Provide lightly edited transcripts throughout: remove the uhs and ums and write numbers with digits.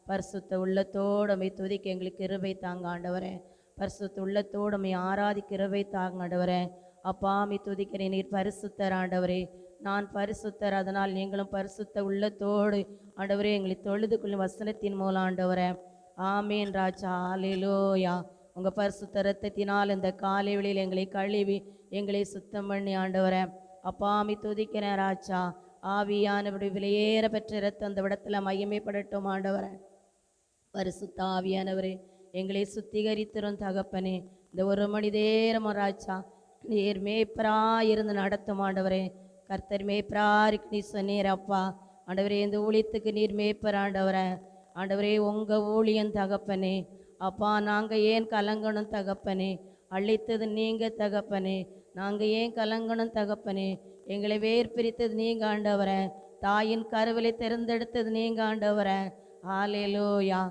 பரிசுத்த உள்ளத்தோடு துதிக்க எங்களுக்கு கிருபை தாங்க ஆண்டவரே. பரிசுத்த உள்ளத்தோடு ஆராதிக்க கிருபை தாங்க ஆண்டவரே. அப்பா துதிக்கிறேன், நீர் பரிசுத்தர் ஆண்டவரே. நான் பரிசுத்தர், அதனால் நீங்களும் பரிசுத்த உள்ளத்தோடு ஆண்டவரே எங்களை தொழுது கொள்ளும் வசனத்தின் மூலம் ஆண்டவரே. ஆமேன் ராஜா. அல்லேலூயா. உங்கள் பரிசுத்த இரத்தத்தினால் இந்த காலை வேளையில் எங்களை கழுவி எங்களை சுத்தம் பண்ணி ஆண்டவரே. அப்பா துதிக்கிறேன் ராஜா. ஆவியானவருடைய விலையேற பெற்ற இரத்தம் அந்த இடத்துல மகிமைப்படட்டும் ஆண்டவரே. பரிசுத்த ஆவியானவரே எங்களை சுத்திகரித்திரும் தகப்பனே. இந்த ஒரு மணி நேரம் ராஜா நீர் மேய்ப்பராயிருந்து நடத்தும் ஆண்டவரே. கர்த்தர் மேய்ப்பராருக்கு நீ சொன்னீர் அப்பா ஆண்டவரே. இந்த ஊழியத்துக்கு நீர் மேய்ப்பர் ஆண்டவரே. ஆண்டவரே உங்கள் ஊழியன் தகப்பனே. அப்பா நாங்கள் ஏன் கலங்கணும் தகப்பனே? அழித்தது நீங்கள் தகப்பனே. நாங்கள் ஏன் கலங்கணும் தகப்பனே? எங்களை வேர் பிரித்தது நீங்கள் ஆண்டவரே. தாயின் கருவிலை தேர்ந்தெடுத்தது நீங்கள் ஆண்டவரே. ஹல்லேலூயா.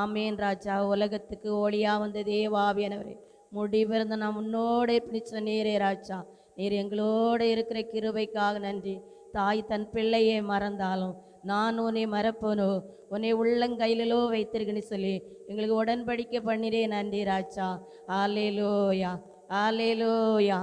ஆமேன் ராஜா. உலகத்துக்கு ஒளியா வந்த தேவாவியானவரே, முடிவிருந்த நான் முன்னோடு பிடிச்ச நீரே ராஜா. நீர் எங்களோடு இருக்கிற கிருபைக்காக நன்றி. தாய் தன் பிள்ளையை மறந்தாலும் நான் உன்னை மறப்பனோ, உன்னை உள்ளங்கையிலோ வைத்திருக்கேன்னு சொல்லி எங்களுக்கு உடன்படிக்கை பண்ணிடே. நன்றி ராஜா. ஹல்லேலூயா. ஹல்லேலூயா.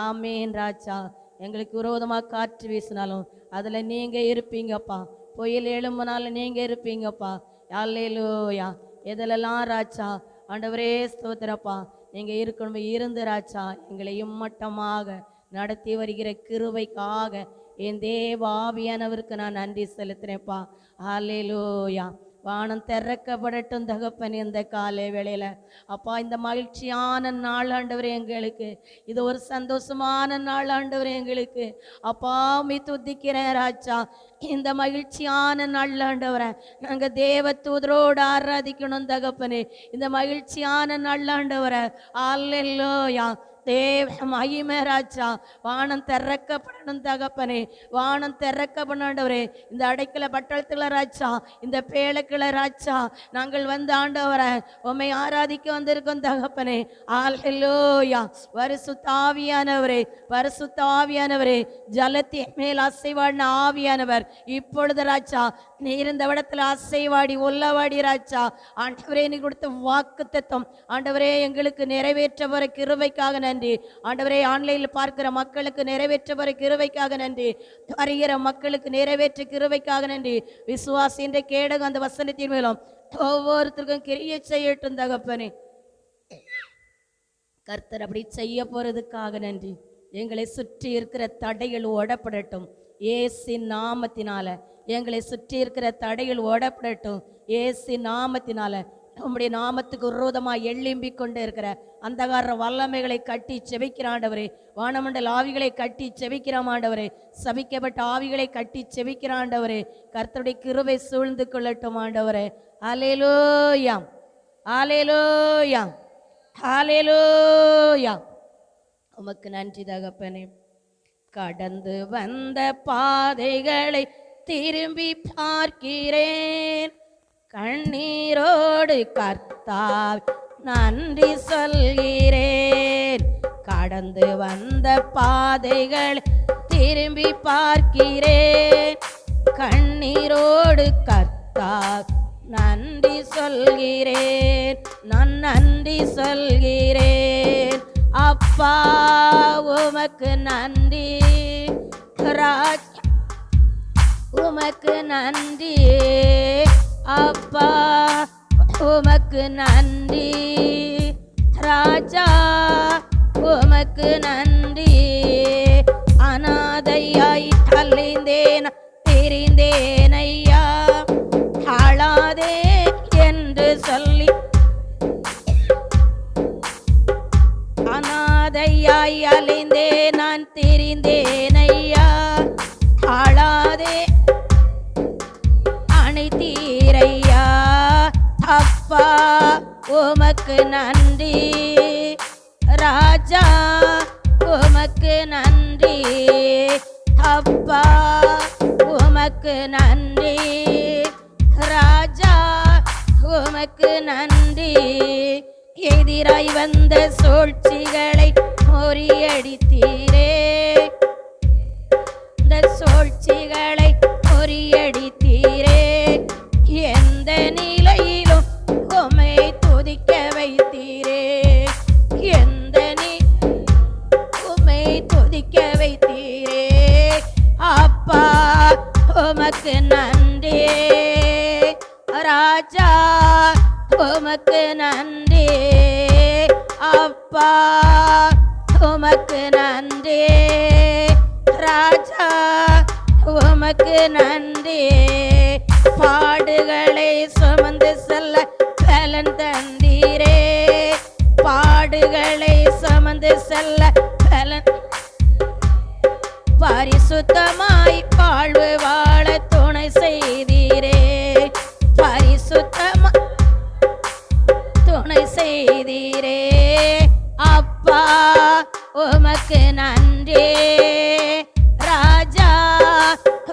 ஆமேன் ராஜா. எங்களுக்கு விரோதமாக காற்று வீசினாலும் அதில் நீங்கள் இருப்பீங்கப்பா. புயல் எழும்புனாலும் நீங்கள் இருப்பீங்கப்பா. ஹல்லேலூயா. எதிலெல்லாம் ராஜா ஆண்டவரே ஸ்தோத்திரப்பா நீங்கள் இருக்கணும். இருந்து ராஜா எங்களை இம்மட்டமாக நடத்தி வருகிற கிருபைக்காக என் தேவ ஆவியானவருக்கு நான் நன்றி செலுத்துறேன்ப்பா. ஹல்லேலூயா. வானம் திறக்கப்படட்டும் தகப்பன் இந்த காலை வேளையில். அப்பா இந்த மகிழ்ச்சியான நாள் ஆண்டவரே எங்களுக்கு, இது ஒரு சந்தோஷமான நாள் ஆண்டவரே எங்களுக்கு. அப்பா துதிக்கிறேன் ராஜா. இந்த மகிழ்ச்சியான நாள் ஆண்டவரே நாங்கள் தேவ தூதரோடு ஆராதிக்கணும் தகப்பனே. இந்த மகிழ்ச்சியான நாள் ஆண்டவரே. அல்லேலூயா. தேவ மகிமை ராஜா. வானம் திறக்கப்படணும் தகப்பனே. வானம் திறக்கப்படண்டவரே. இந்த அடைக்கல பட்டளத்துல ராஜா, இந்த பேழைக்குள்ள ராஜா நாங்கள் வந்து ஆண்டவரை உம்மை ஆராதிக்க வந்திருக்கோம் தகப்பனே. அல்லேலூயா. பரிசுத்த ஆவியானவரே, பரிசுத்த ஆவியானவரே, ஜலத்தின் மேல் அசைவாடின ஆவியானவர் இப்பொழுது ராஜா நீர் இந்த இடத்துல அசைவாடி உள்ளவாடி ராஜா ஆண்டவரே நீ கொடுத்த வாக்கு தத்துவம் ஆண்டவரே எங்களுக்கு நிறைவேற்ற வர கிருபைக்காக நன்றி ஆண்டவரே. ஆன்லைனில் பார்க்கிற மக்களுக்கு நிறைவேற்ற வர கிருபைக்காக நன்றி. வருகிற மக்களுக்கு நிறைவேற்ற கிருபைக்காக நன்றி. விசுவாசி என்ற கேடகம் அந்த வசனத்தின் மேலும் ஒவ்வொருத்தருக்கும் கிரியை செய்யட்டும் தகப்பனே. கர்த்தர் அப்படி செய்ய போறதுக்காக நன்றி. எங்களை சுற்றி இருக்கிற தடைகள் ஓடப்படட்டும் இயேசுவின் நாமத்தினால. எங்களை சுற்றி இருக்கிற தடைகள் ஓடப்படட்டும் இயேசுவின் நாமத்தினால. உம்முடைய நாமத்துக்கு விரோதமாக எழும்பி கொண்டு இருக்கிற அந்தகார வல்லமைகளை கட்டி செபிக்கிற ஆண்டவரே. வானமண்டல ஆவிகளை கட்டி செபிக்கிற ஆண்டவரே. சபிக்கப்பட்ட ஆவிகளை கட்டி செபிக்கிற ஆண்டவரே. கர்த்தருடைய கிருபை சூழ்ந்து கொள்ளட்டும் ஆண்டவரே. அல்லேலூயா. அல்லேலூயா. அல்லேலூயா. உமக்கு நன்றி தகப்பனே. கடந்து வந்த பாதைகளை திரும்பி பார்க்கிறேன். கண்ணீரோடு கர்த்தாவே நன்றி சொல்கிறேன். கடந்து வந்த பாதைகளை திரும்பி பார்க்கிறேன். கண்ணீரோடு கர்த்தாவே நன்றி சொல்கிறேன். நான் நன்றி சொல்கிறேன். அப்பா உமக்கு நன்றி ராஜா. உமக்கு நன்றி அப்பா. உமக்கு நன்றி ராஜா. உமக்கு நன்றி. அநாதையாய் அலைந்தேன் தெரிந்தேன் ஐயா. ஆளாதே என்று சொல்லி அநாதையாய் அலைந்தேன் நான் தெரிந்தேன் ஐயா. ஆளாதே அணைத்தீரையா. அப்பா உமக்கு நன்றி ராஜா. உமக்கு நன்றி அப்பா. உமக்கு நன்றி ராஜா. உமக்கு நன்றி. எதிராய் வந்த சூழ்ச்சிகளை முறியடித்தீரே. இந்த சூழ்ச்சிகளை முறியடித்தீரே. எந்த நில ராஜா உமக்கு நன்றி அப்பா உமக்கு நன்றி ராஜா உமக்கு நன்றி பாடுகளை சுமந்து செல்ல பலன் தந்தீரே பாடுகளை சுமந்து செல்ல பலன் பரிசுத்தமாய் வாழ்வு வாழ துணை செய்தீரே பரிசுத்தமா துணை செய்தீரே அப்பா உமக்கு நன்றி ராஜா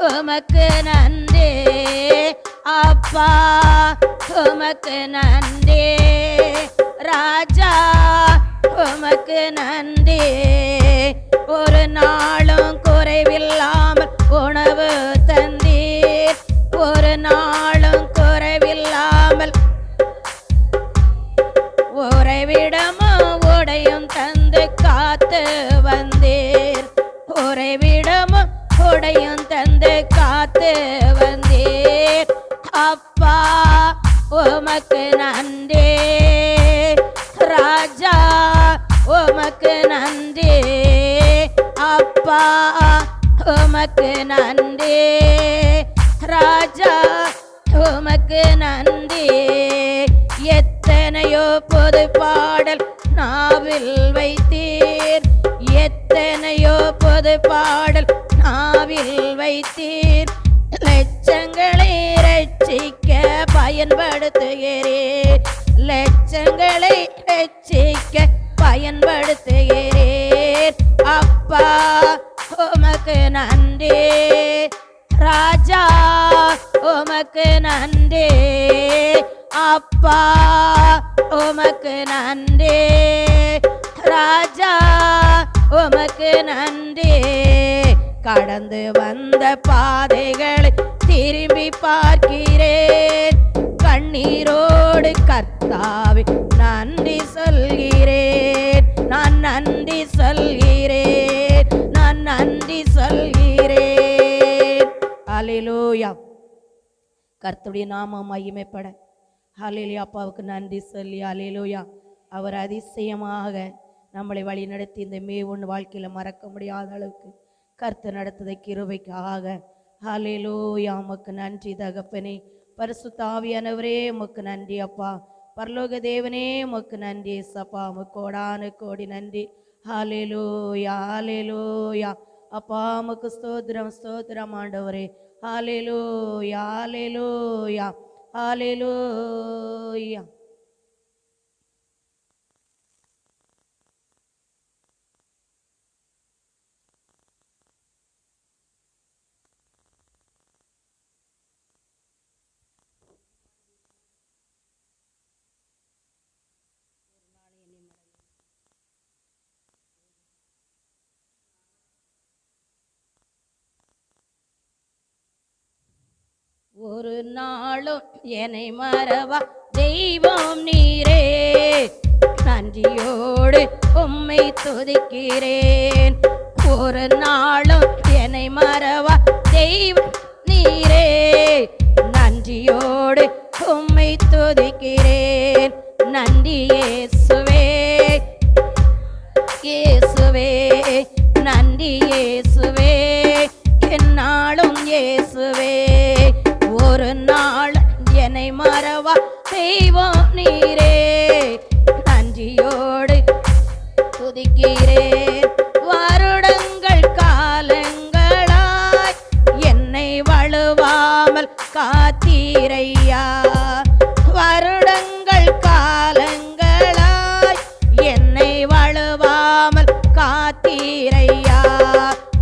உமக்கு நன்றி அப்பா உமக்கு நன்றி ராஜா உமக்கு நன்றி ஒரு நாளும் குறைவில்லாமல் உணவு தந்தீர் ஒரு நாளும் குறைவில்லாமல் உறைவிடமும் உடையும் தந்து காத்து வந்தீர் உறைவிடமும் உடையும் தந்து காத்து வந்தீர் அப்பா உமக்கு நன்றி ராஜா உமக்கு நன்றி அப்பா உமக்கு நன்றி ராஜா உமக்கு நன்றி எத்தனையோ பொது பாடல் நாவில் வைத்தீர் எத்தனையோ பொது பாடல் நாவில் வைத்தீர் லட்சங்களை ரட்சிக்க பயன்படுத்துகிறேன் லட்சங்களை ரட்சிக்க பயன்படுத்துகிறேன் அப்பா உமக்கு நன்றி ராஜா உமக்கு நன்றி அப்பா உமக்கு நன்றி ராஜா உமக்கு நன்றி கடந்து வந்த பாதைகளை திரும்பி பார்க்கிறேன் கண்ணீரோடு கர்த்தாவே நன்றி சொல்கிறேன் நான் நன்றி சொல்கிறேன் நான் நன்றி சொல்கிறேன் ஹல்லேலூயா கர்த்தருடைய நாமம் மகிமைப்பட ஹல்லேலூயா அப்பாவுக்கு நன்றி சொல்லி ஹல்லேலூயா அவர் அதிசயமாக நம்மளை வழி நடத்தி இந்த மே 1 வாழ்க்கையில் மறக்க முடியாத அளவுக்கு கர்த்தர் நடத்ததை கிருபைக்காக ஹல்லேலூயா உமக்கு நன்றி தகப்பனே பரிசுத்த ஆவியானவரே உமக்கு நன்றி அப்பா பரலோக தேவனே உமக்கு நன்றி ஏசப்பா உமக்கு கோடான கோடி நன்றி ஹல்லேலூயா ஹல்லேலூயா அப்பா உமக்கு ஸ்தோத்திரம் ஸ்தோத்திரம் ஆண்டவரே ஹல்லேலூயா ஹல்லேலூயா ஹல்லேலூயா ஒரு நாளும் என்னை மறவா தெய்வம் நீரே நன்றியோடு உம்மை துதிக்கிறேன் ஒரு நாளும் என்னை மறவா தெய்வம் நீரே நன்றியோடு உம்மை துதிக்கிறேன் நன்றி இயேசுவே இயேசுவே நன்றி இயேசுவே என்னாலும் இயேசுவே ஒரு நாள் என்னை மறவா தெய்வம் நீரே நன்றியோடு துதிக்கிறேன் வருடங்கள் காலங்களாய் என்னை வழுவாமல் காத்தீரையா வருடங்கள் காலங்களாய் என்னை வழுவாமல் காத்தீரையா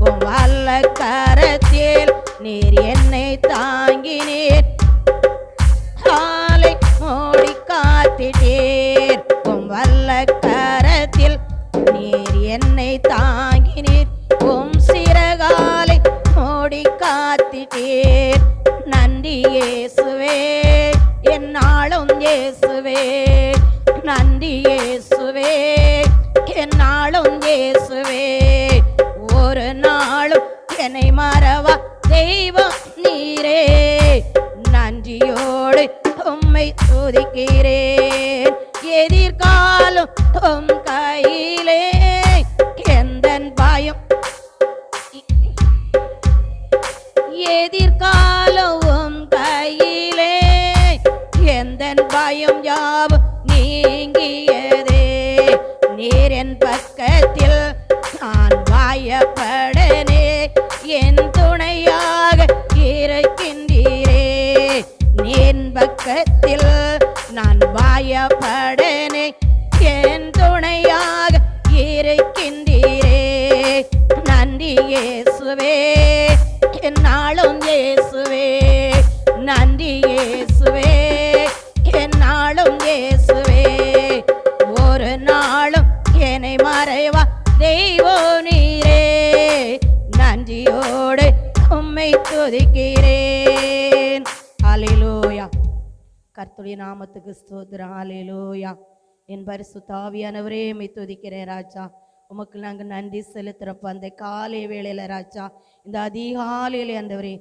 உம் வல்ல கரத்தில் நீர் என்னை தாங்கினீர் காலை மூடி காத்திட்டீர் உம் வல்ல கரத்தில் நீர் என்னை தாங்கினீர் உம் சிறகாலை மூடி காத்திட்டீர் நன்றி இயேசுவே என்னாலும் இயேசுவே நன்றி இயேசுவே என்னாலும் இயேசுவே ஒரு நாளும் என்னை மறவா தெய்வம் நீரே நன்றியோடு உம்மை துதிக்கிறேன். எதிர்காலம் உம் கையிலே எந்தன் பயம், எதிர்காலம் உம் கையிலே எந்தன் பயம் யாவும் நீங்கியதே. நீர் என் பக்கத்தில் நான் பயப்படனே, என் துணையாக இருக்கின்றீரே. நீர் பக்கத்தில் நான் பயப்படனே, என் துணையாக இருக்கின்றீரே. நன்றி இயேசுவே, என்னாலும் இயேசுவே. நன்றி இயேசுவே, என்னாலும் இயேசுவே. ஒரு நாளும் என்னை மறைவா தெய்வம் நீரே. நன்றியோடு உம்மை துதிக்கிறேன். ஹல்லேலூயா. கர்த்தருடைய நாமத்துக்கு ஸ்தோத்திரம். ஹல்லேலூயா. என் பரிசுத்த ஆவியானவரே உம்மை துதிக்கிறேன் ராஜா. உமக்கு நாங்கள் நன்றி செலுத்துகிறப்ப அந்த காலை வேளையில் ராஜா, இந்த அதிகாலையில் ஆண்டவரே,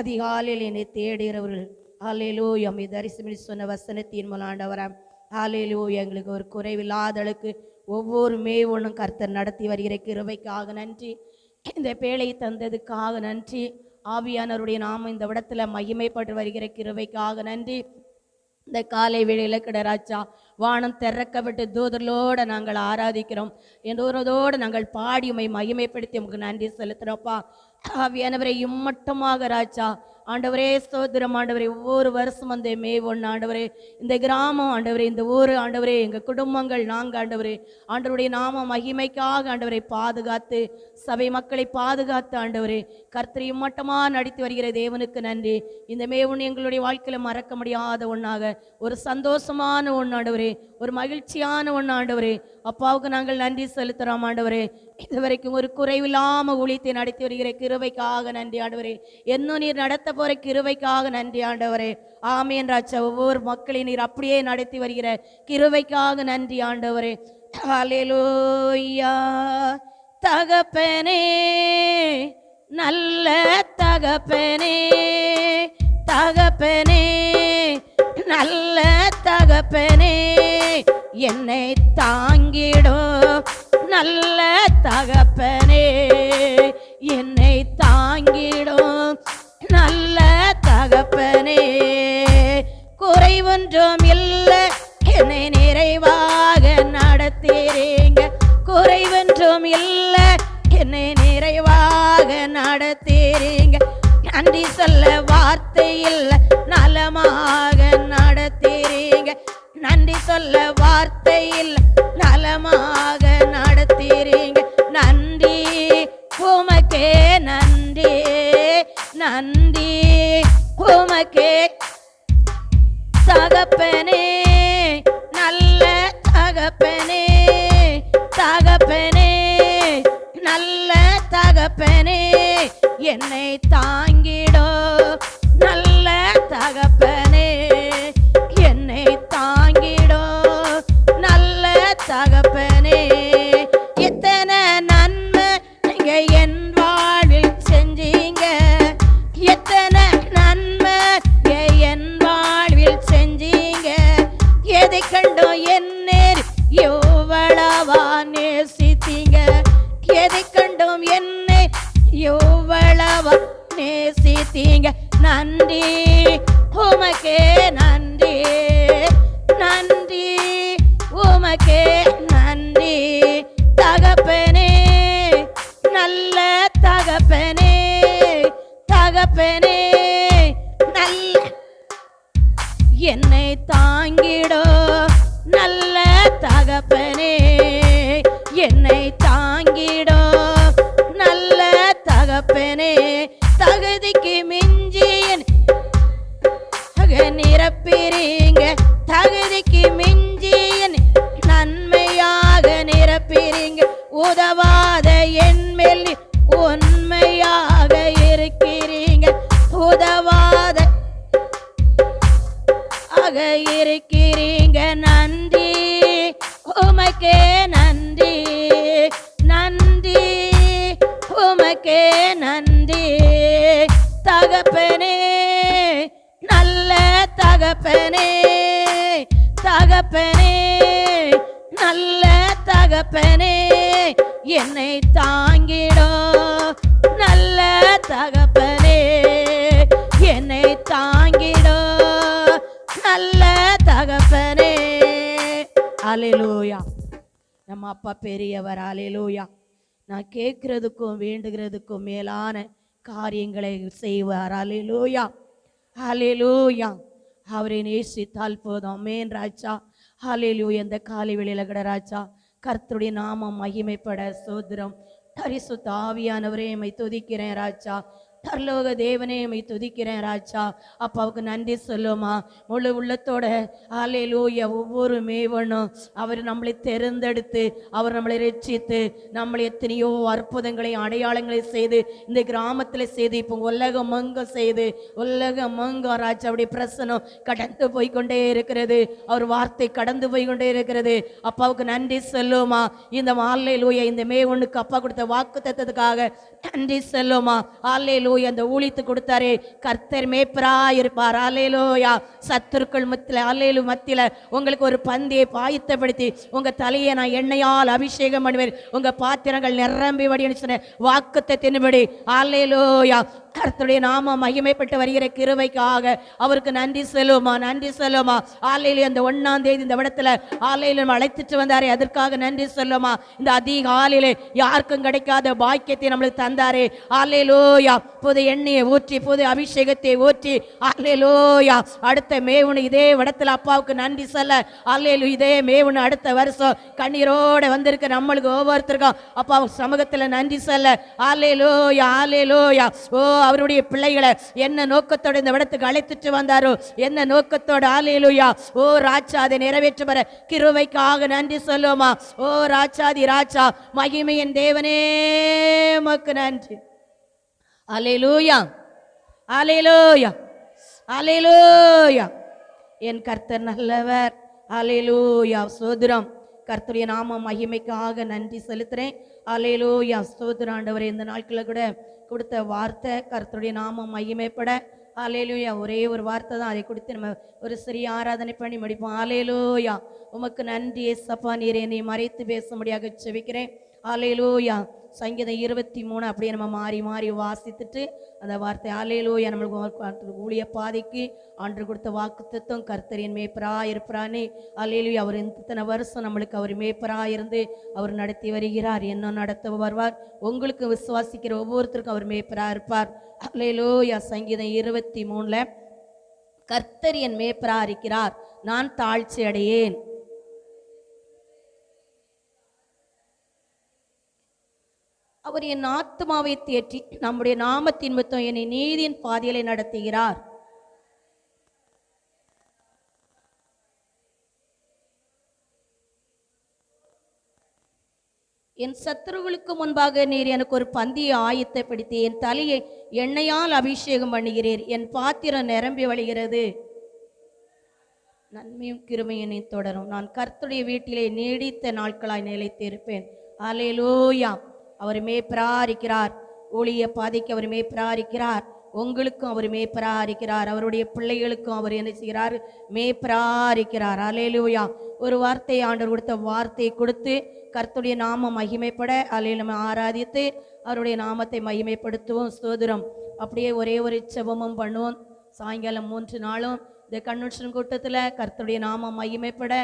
அதிகாலையில் என்னை தேடுகிறவர்கள் ஹல்லேலூயா உம்மை தரிசனமிட்டு சொன்ன வசனத்தின் மூலம் ஆண்டவரே ஹல்லேலூயா, எங்களுக்கு ஒரு குறைவில்லாதளவுக்கு ஒவ்வொரு மேவொன்னும் கர்த்தர் நடத்தி வருகிற கிருபைக்காக நன்றி. இந்த பேழை தந்ததுக்காக நன்றி. ஆவியானவருடைய நாமம் இந்த இடத்துல மகிமைப்பட்டு வருகிற கிருபைக்காக நன்றி. இந்த காலை வேளையில் கிடராஜா வானம் திறக்கப்பட்டு தூதர்களோடு நாங்கள் ஆராதிக்கிறோம். என்றோரோடு நாங்கள் பாடி உம்மை மகிமைப்படுத்தி உமக்கு நன்றி செலுத்துகிறோம்ப்பா. ஆவியானவரை இம்மட்டமாக ராஜா ஆண்டவரே ஸ்தோத்திரம். ஆண்டவரே ஒவ்வொரு வருஷம் அந்த மே 1 ஆண்டவரே இந்த கிராமம் ஆண்டவரே, இந்த ஊர் ஆண்டவரே, எங்கள் குடும்பங்கள் நாங்கள் ஆண்டவரே ஆண்டவருடைய நாம மகிமைக்காக ஆண்டவரை பாதுகாத்து சபை மக்களை பாதுகாத்து ஆண்டவரே கர்த்தரை இம்மட்டமாக நடித்து வருகிற தேவனுக்கு நன்றி. இந்த மே 1 எங்களுடைய வாழ்க்கையில் மறக்க முடியாத ஒன்றாக, ஒரு சந்தோஷமான ஒன்று ஆண்டவரே, ஒரு மகிழ்ச்சியான ஒன்று ஆண்டவரே. அப்பாவுக்கு நாங்கள் நன்றி செலுத்துகிறோம் ஆண்டவரே. இதுவரைக்கும் ஒரு குறைவில்லாமல் ஊழியத்தை நடத்தி வருகிற கிருபைக்காக நன்றி ஆண்டவரே. இன்னும் நீர் நடத்த போகிற கிருபைக்காக நன்றி ஆண்டவரே. ஆமேன் ராஜா. ஒவ்வொரு மக்களையும் நீர் அப்படியே நடத்தி வருகிற கிருபைக்காக நன்றி ஆண்டவரே. ஹல்லேலூயா. தகப்பனே, நல்ல தகப்பனே, தகப்பனே, நல்ல தகப்பனே, என்னை தாங்கிடும் நல்ல தகப்பனே, என்னை தாங்கிடும் நல்ல தகப்பனே. குறைவொன்றும் இல்லை, என்னை நிறைவாக நடத்துறீங்க. குறைவொன்றும் இல்லை, என்னை நிறைவாக நடத்துறீங்க. நன்றி சொல்ல வார்த்தை இல்லை, நலமாக நடத்துறீங்க. நன்றி சொல்ல வார்த்தை இல்லை, நலமாக நடத்துறீங்க. நன்றி உமக்கே நன்றி, நன்றி உமக்கே தகப்பனே, நல்ல தகப்பனே, தகப்பனே, நல்ல தகப்பனே, என்னை தாங்கிடோ நல்ல தகப்பனே, என்னை தாங்கிடோ நல்ல தகப்பனே. எத்தனை நன்மை நீங்க என் வாழ்வில் செஞ்சீங்க, எத்தனை நன்மை என் வாழ்வில் செஞ்சீங்க. எதை கண்டோ என்னை எவ்வளவா நேசித்தீங்க, எதை கண்டோம் என்னை எவ்வளவா நேசித்தீங்க. நன்றி உமக்கே நன்றி, நன்றி உமக்கே நன்றி. தகப்பனே, நல்ல தகப்பனே, தகப்பனே, நல்ல என்னை தாங்கிடோ நல்ல தகப்பனே, என்னை தாங்கிடோ நல்ல தகப்பனே. தகுதிக்கு மிஞ்சிய நிரப்பிறீங்க, தகுதிக்கு மிஞ்சிய நன்மையாக நிரப்பிறீங்க. உதவாத என் மேல் உண்மையாக இருக்கிறீங்க, உதவாத ஆக இருக்கிறீங்க. நன்றி உமக்கே நன்றி, நன்றி உமக்கே நன்றி. தகப்பனே, நல்ல தகப்பனே, தகப்பனே, நல்ல தகப்பனே, என்னை தாங்கிடோ. நல்ல தகப்பனே, என்னை தாங்கிடோ. நல்ல தகப்பனே. அல்லேலூயா. நம்ம அப்பா பெரியவர். அல்லேலூயா. நான் கேட்கறதுக்கும் வேண்டுகிறதுக்கும் மேலான காரியங்களை செய்வார். அல்லேலூயா. அல்லேலூயா. அவரை நேசித்தால் போதும். ஆமென் ராஜா. அல்லேலூயா. இந்த காலை வேளையில கூட ராஜா கர்த்தருடைய நாமம் மகிமைப்பட ஸ்தோத்திரம். பரிசுத்த ஆவியானவரே உம்மை துதிக்கிறேன் ராஜா. பரலோக தேவனே உம்மை துதிக்கிறேன் ராஜா. அப்பாவுக்கு நன்றி சொல்லுமா முழு உள்ளத்தோட. அல்லேலூயா. ஒவ்வொரு மேவனும் அவர் நம்மளை தெரிந்தெடுத்து அவர் நம்மளை ரட்சித்து நம்மளை எத்தனையோ அற்புதங்களை அடையாளங்களை செய்து இந்த கிராமத்தில் செய்து இப்போ உலகமங்க செய்து உலகமங்க ராஜா அவருடைய பிரசனம் கடந்து போய்கொண்டே இருக்கிறது. அவர் வார்த்தை கடந்து போய்கொண்டே இருக்கிறது. அப்பாவுக்கு நன்றி சொல்லுமா. இந்த அல்லேலூயா இந்த மேவனுக்கு அப்பா கொடுத்த வாக்கு தத்தத்துக்காக நன்றி சொல்லுமா. அல்லேலூயா. அந்த ஊழித்து கொடுத்தாரே கர்த்தர் மேய்ப்பரா இருப்பார். அல்லேலூயா. சத்துருக்கள் மத்தியில அல்லேலு மத்தியில உங்களுக்கு ஒரு பந்தியை பாய்த்தப்படுத்தி உங்க தலையை நான் எண்ணெயால் அபிஷேகம் பண்ணுவேன், உங்க பாத்திரங்கள் நிரம்பி வடின்னு சொன்ன வாக்குத்தத்தின்படி. அல்லேலூயா. கர்த்தருடைய நாமம் மகிமைப்பட்டு வருகிற கிருபைக்காக அவருக்கு நன்றி சொல்லுமா. நன்றி சொல்லுமா. ஆலையில அந்த 1ஆம் தேதி இந்த இடத்துல ஆலையில அழைத்துட்டு வந்தாரே அதற்காக நன்றி சொல்லுமா. இந்த அதிகாலையிலே யாருக்கும் கிடைக்காத பாக்கியத்தை நம்மளுக்கு தந்தாரே. அல்லேலூயா. புது எண்ணெயை ஊற்றி புது அபிஷேகத்தை ஊற்றி அல்லேலூயா. அடுத்த மேவுனு இதே இடத்துல அப்பாவுக்கு நன்றி சொல்ல. அல்லேலூயா. இதே மேவுனு அடுத்த வருஷம் கண்ணீரோட வந்திருக்க நம்மளுக்கு ஒவ்வொருத்தருக்கும் அப்பா சமூகத்துல நன்றி சொல்ல. அல்லேலூயா. அல்லேலூயா. ஓ அவருடைய பிள்ளைகளை என்ன நோக்கத்தோடு இந்த இடத்துக்கு அழைத்துட்டு வந்தாரோ என்ன நோக்கத்தோடு. அல்லேலூயா. ஓ ராஜா அதை நிறைவேற்ற வர கிருபைக்காக நன்றி சொல்லுமா. ஓ ராஜாதி ராஜா மகிமையின் தேவனே உமக்கு நன்றி. அல்லேலூயா. அல்லேலூயா. அல்லேலூயா. என் கர்த்தர் நல்லவர். அல்லேலூயா. ஸ்தோத்திரம். கர்த்தருடைய நாம மகிமைக்காக நன்றி செலுத்துறேன். அல்லேலூயா. ஸ்தோத்திரம் ஆண்டவரே. இந்த நாட்களில் கூட கொடுத்த வார்த்தை கர்த்தருடைய நாமம் மகிமைப்பட. அல்லேலூயா. ஒரே ஒரு வார்த்தை தான், அதை கொடுத்து நம்ம ஒரு சிறிய ஆராதனை பண்ணி முடிப்போம். அல்லேலூயா. உமக்கு நன்றி ஏசப்பா. நீர் என்னை மறைத்து பேசும்படியாக செபிக்கிறேன். அல்லேலூயா. சங்கீதம் 23 அப்படியே நம்ம மாறி மாறி வாசித்துட்டு அந்த வார்த்தை அல்லேலூயா. நம்மளுக்கு ஊழிய பாதைக்கு ஆண்டு கொடுத்த வாக்குத்தத்தம் கர்த்தரின் மேய்ப்பரா இருப்பானே. அல்லேலூயா. அவர் இத்தனை வருஷம் நம்மளுக்கு அவர் மேய்ப்பரா இருந்து அவர் நடத்தி வருகிறார். என்ன நடத்த வருவார். உங்களுக்கு விசுவாசிக்கிற ஒவ்வொருத்தருக்கும் அவர் மேய்ப்பரா இருப்பார். அல்லேலூயா. சங்கீதம் 23 கர்த்தர் என் மேய்ப்பரா இருக்கிறார், நான் தாழ்ச்சி அடையேன். அவர் என் ஆத்மாவை தேற்றி நம்முடைய நாமத்தின் நிமித்தம் என்னை நீதியின் பாதையிலே நடத்துகிறார். என் சத்துருவுகளுக்கு முன்பாக நீர் எனக்கு ஒரு பந்தியை ஆயத்தப்படுத்தி என் தலையை எண்ணெயால் அபிஷேகம் பண்ணுகிறீர். என் பாத்திரம் நிரம்பி வழிகிறது. நன்மையும் கிருமையினை தொடரும். நான் கர்த்தருடைய வீட்டிலே நீடித்த நாட்களாய் நிலைத்திருப்பேன். அல்லேலூயா. அவர் மேய்ப்பரா இருக்கிறார். ஊழிய பாதைக்கு அவர் மேய்ப்பரா இருக்கிறார். உங்களுக்கும் அவர் மேய்ப்பரா இருக்கிறார். அவருடைய பிள்ளைகளுக்கும் அவர் என்ன செய்கிறார்? மேய்ப்பரா இருக்கிறார். அல்லேலூயா. ஒரு வார்த்தை ஆண்டவர் கொடுத்த வார்த்தையை கொடுத்து கர்த்தருடைய நாமம் மகிமைப்பட அல்லேலூயா நம்ம ஆராதித்து அவருடைய நாமத்தை மகிமைப்படுத்துவோம். ஸ்தோத்திரம். அப்படியே ஒரே ஒரு செபமும் பண்ணுவோம். சாயங்காலம் 3 நாளும் இந்த கன்வென்ஷன் கூட்டத்தில் கர்த்தருடைய நாமம் மகிமைப்பட.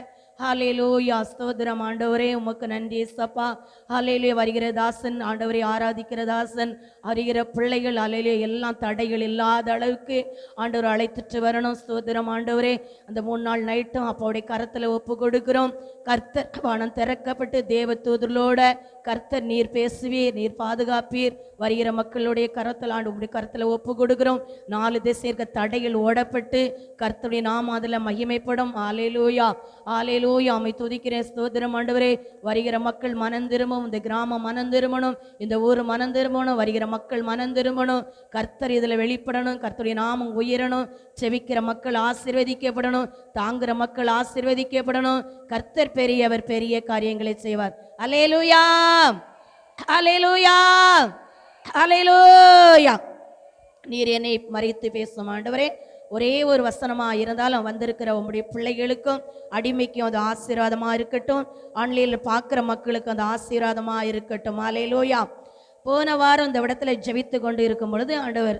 ஹல்லேலூயா. ஸ்தோத்திரம் ஆண்டவரே உமக்கு நன்றி ஏசப்பா. ஹல்லேலூயா. வருகிற தாசன் ஆண்டவரை ஆராதிக்கிற தாசன் வருகிற பிள்ளைகள் அல்லேலூயா எல்லாம் தடைகள் இல்லாத அளவுக்கு ஆண்டவர் அழைத்துட்டு வரணும். ஸ்தோத்திரம் ஆண்டவரே. அந்த 3 நாள் நைட்டும் அப்பாவுடைய கரத்தில் ஒப்பு கொடுக்கிறோம். கர்த்தர் வானம் திறக்கப்பட்டு தேவ தூதர்களோட கர்த்தர் நீர் பேசுவீர், நீர் பாதுகாப்பீர். வருகிற மக்களுடைய கரத்தில் ஆண்டு கரத்தில் ஒப்பு கொடுக்கிறோம். 4 திசைக்கு தடைகள் ஓடப்பட்டு கர்த்தருடைய நாமம் அதில் மகிமைப்படும். அல்லேலூயா. அல்லேலூயா. உம்மை துதிக்கிறேன். ஸ்தோத்திரம் ஆண்டவரே. வருகிற மக்கள் மனம் திரும்பணும். இந்த கிராமம் மனம் திரும்பணும். இந்த ஊர் மனம் திரும்பணும். வருகிற மக்கள் மனம் திரும்பணும். கர்த்தர் இதில் வெளிப்படணும். கர்த்தருடைய நாமம் உயரணும். செவிக்கிற மக்கள் ஆசீர்வதிக்கப்படணும். தாங்குகிற மக்கள் ஆசீர்வதிக்கப்படணும். கர்த்தர் பெரியவர், பெரிய காரியங்களை செய்வார். அல்லேலூயா. அல்லேலூயா. அல்லேலூயா. நீர் என்னை மறைத்து பேசும் ஆண்டவரே. ஒரே ஒரு வசனமா இருந்தாலும் வந்திருக்கிற உங்களுடைய பிள்ளைகளுக்கும் அடிமைக்கும் அது ஆசீர்வாதமா இருக்கட்டும். ஆன்லைனில் பார்க்குற மக்களுக்கும் அது ஆசீர்வாதமா இருக்கட்டும். அல்லேலூயா. போன வாரம் இந்த இடத்துல ஜெபித்து கொண்டு இருக்கும் பொழுது ஆண்டவர்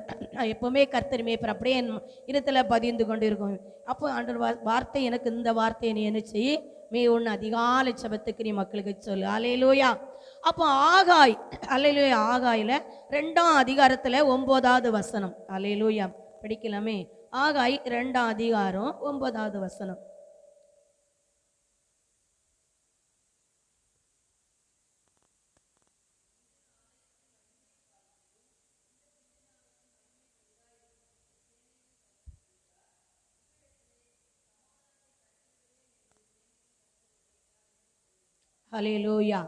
எப்பவுமே கர்த்தர் மேய்ப்பர் அப்படியே என் இடத்துல பதிந்து கொண்டு இருக்கும். அப்போ ஆண்டவர் வார்த்தை எனக்கு இந்த வார்த்தையை நீ என்ன செய்ய மே ஒன்று அதிகாலை ஜெபத்துக்கு நீ மக்களுக்கு சொல்லு. அல்லேலூயா. அப்போ ஆகாய், அல்லேலூயா, ஆகாயில 2ஆம் அதிகாரத்துல 9வது வசனம். அல்லேலூயா, படிக்கலாமே. ஆகாய் 2ஆம் அதிகாரம் 9வது வசனம். ஹல்லேலூயா,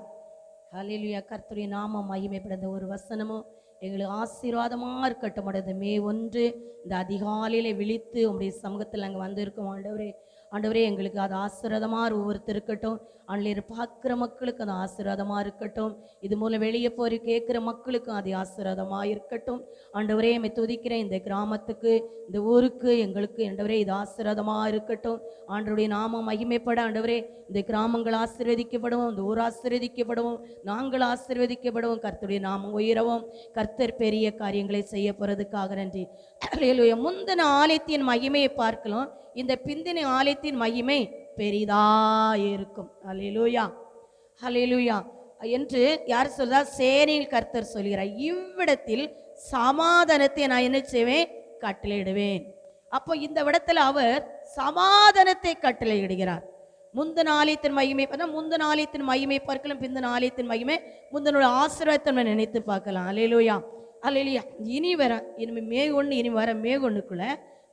ஹல்லேலூயா. கர்த்தருடைய நாமம் மகிமைப்பட ஒரு வசனமும் எங்களுக்கு ஆசீர்வாதமாக இருக்கட்டும். இந்த மே 1 இந்த அதிகாலையில விழித்து உங்களுடைய சமூகத்தில் நாங்கள் வந்திருக்கோம். ஆண்டவரே, ஆண்டவரே, எங்களுக்கு அது ஆசீர்வாதமாக ஒவ்வொருத்தர் இருக்கட்டும். ஆன்லைன் பார்க்குற மக்களுக்கு அது ஆசீர்வாதமாக இருக்கட்டும். இது மூலம் வெளியே போய் கேட்குற மக்களுக்கும் அது ஆசீர்வாதமாக இருக்கட்டும். ஆண்டவரே, மை துதிக்கிறேன். இந்த கிராமத்துக்கு, இந்த ஊருக்கு, எங்களுக்கு ஆண்டவரே இது ஆசீர்வாதமாக இருக்கட்டும். ஆண்டவருடைய நாமம் மகிமைப்பட ஆண்டவரே இந்த கிராமங்கள் ஆசீர்வதிக்கப்படுவோம், இந்த ஊர் ஆசீர்வதிக்கப்படுவோம், நாங்கள் ஆசீர்வதிக்கப்படுவோம். கர்த்தருடைய நாமம் உயரவும். கர்த்தர் பெரிய காரியங்களை செய்ய போறதுக்காக நன்றி. அல்லேலூயா. முந்தின ஆலயத்தின் மகிமையை பார்க்கலாம், இந்த பிந்தின ஆலயத்தின் மகிமை பெரிதா இருக்கும். அல்லேலூயா, அல்லேலூயா என்று யார் சொல்றா? சேனையில் கர்த்தர் சொல்கிறார், இவ்விடத்தில் சமாதானத்தை நான் என்ன செய்வேன்? கட்டளையிடுவேன். அப்போ இந்த இடத்துல அவர் சமாதானத்தை கட்டளையிடுகிறார். முந்தின ஆலயத்தின் மகிமை பார்த்தா முந்தின ஆலயத்தின் மகிமை பார்க்கலாம், பிந்தின ஆலயத்தின் மகிமை, முந்தின ஆசீர்வாதத்தை நினைத்து பார்க்கலாம். அல்லேலூயா, அல்லேலூயா. இனி வர இனிமே மே 1 இனி வர மே 1க்குள்ள,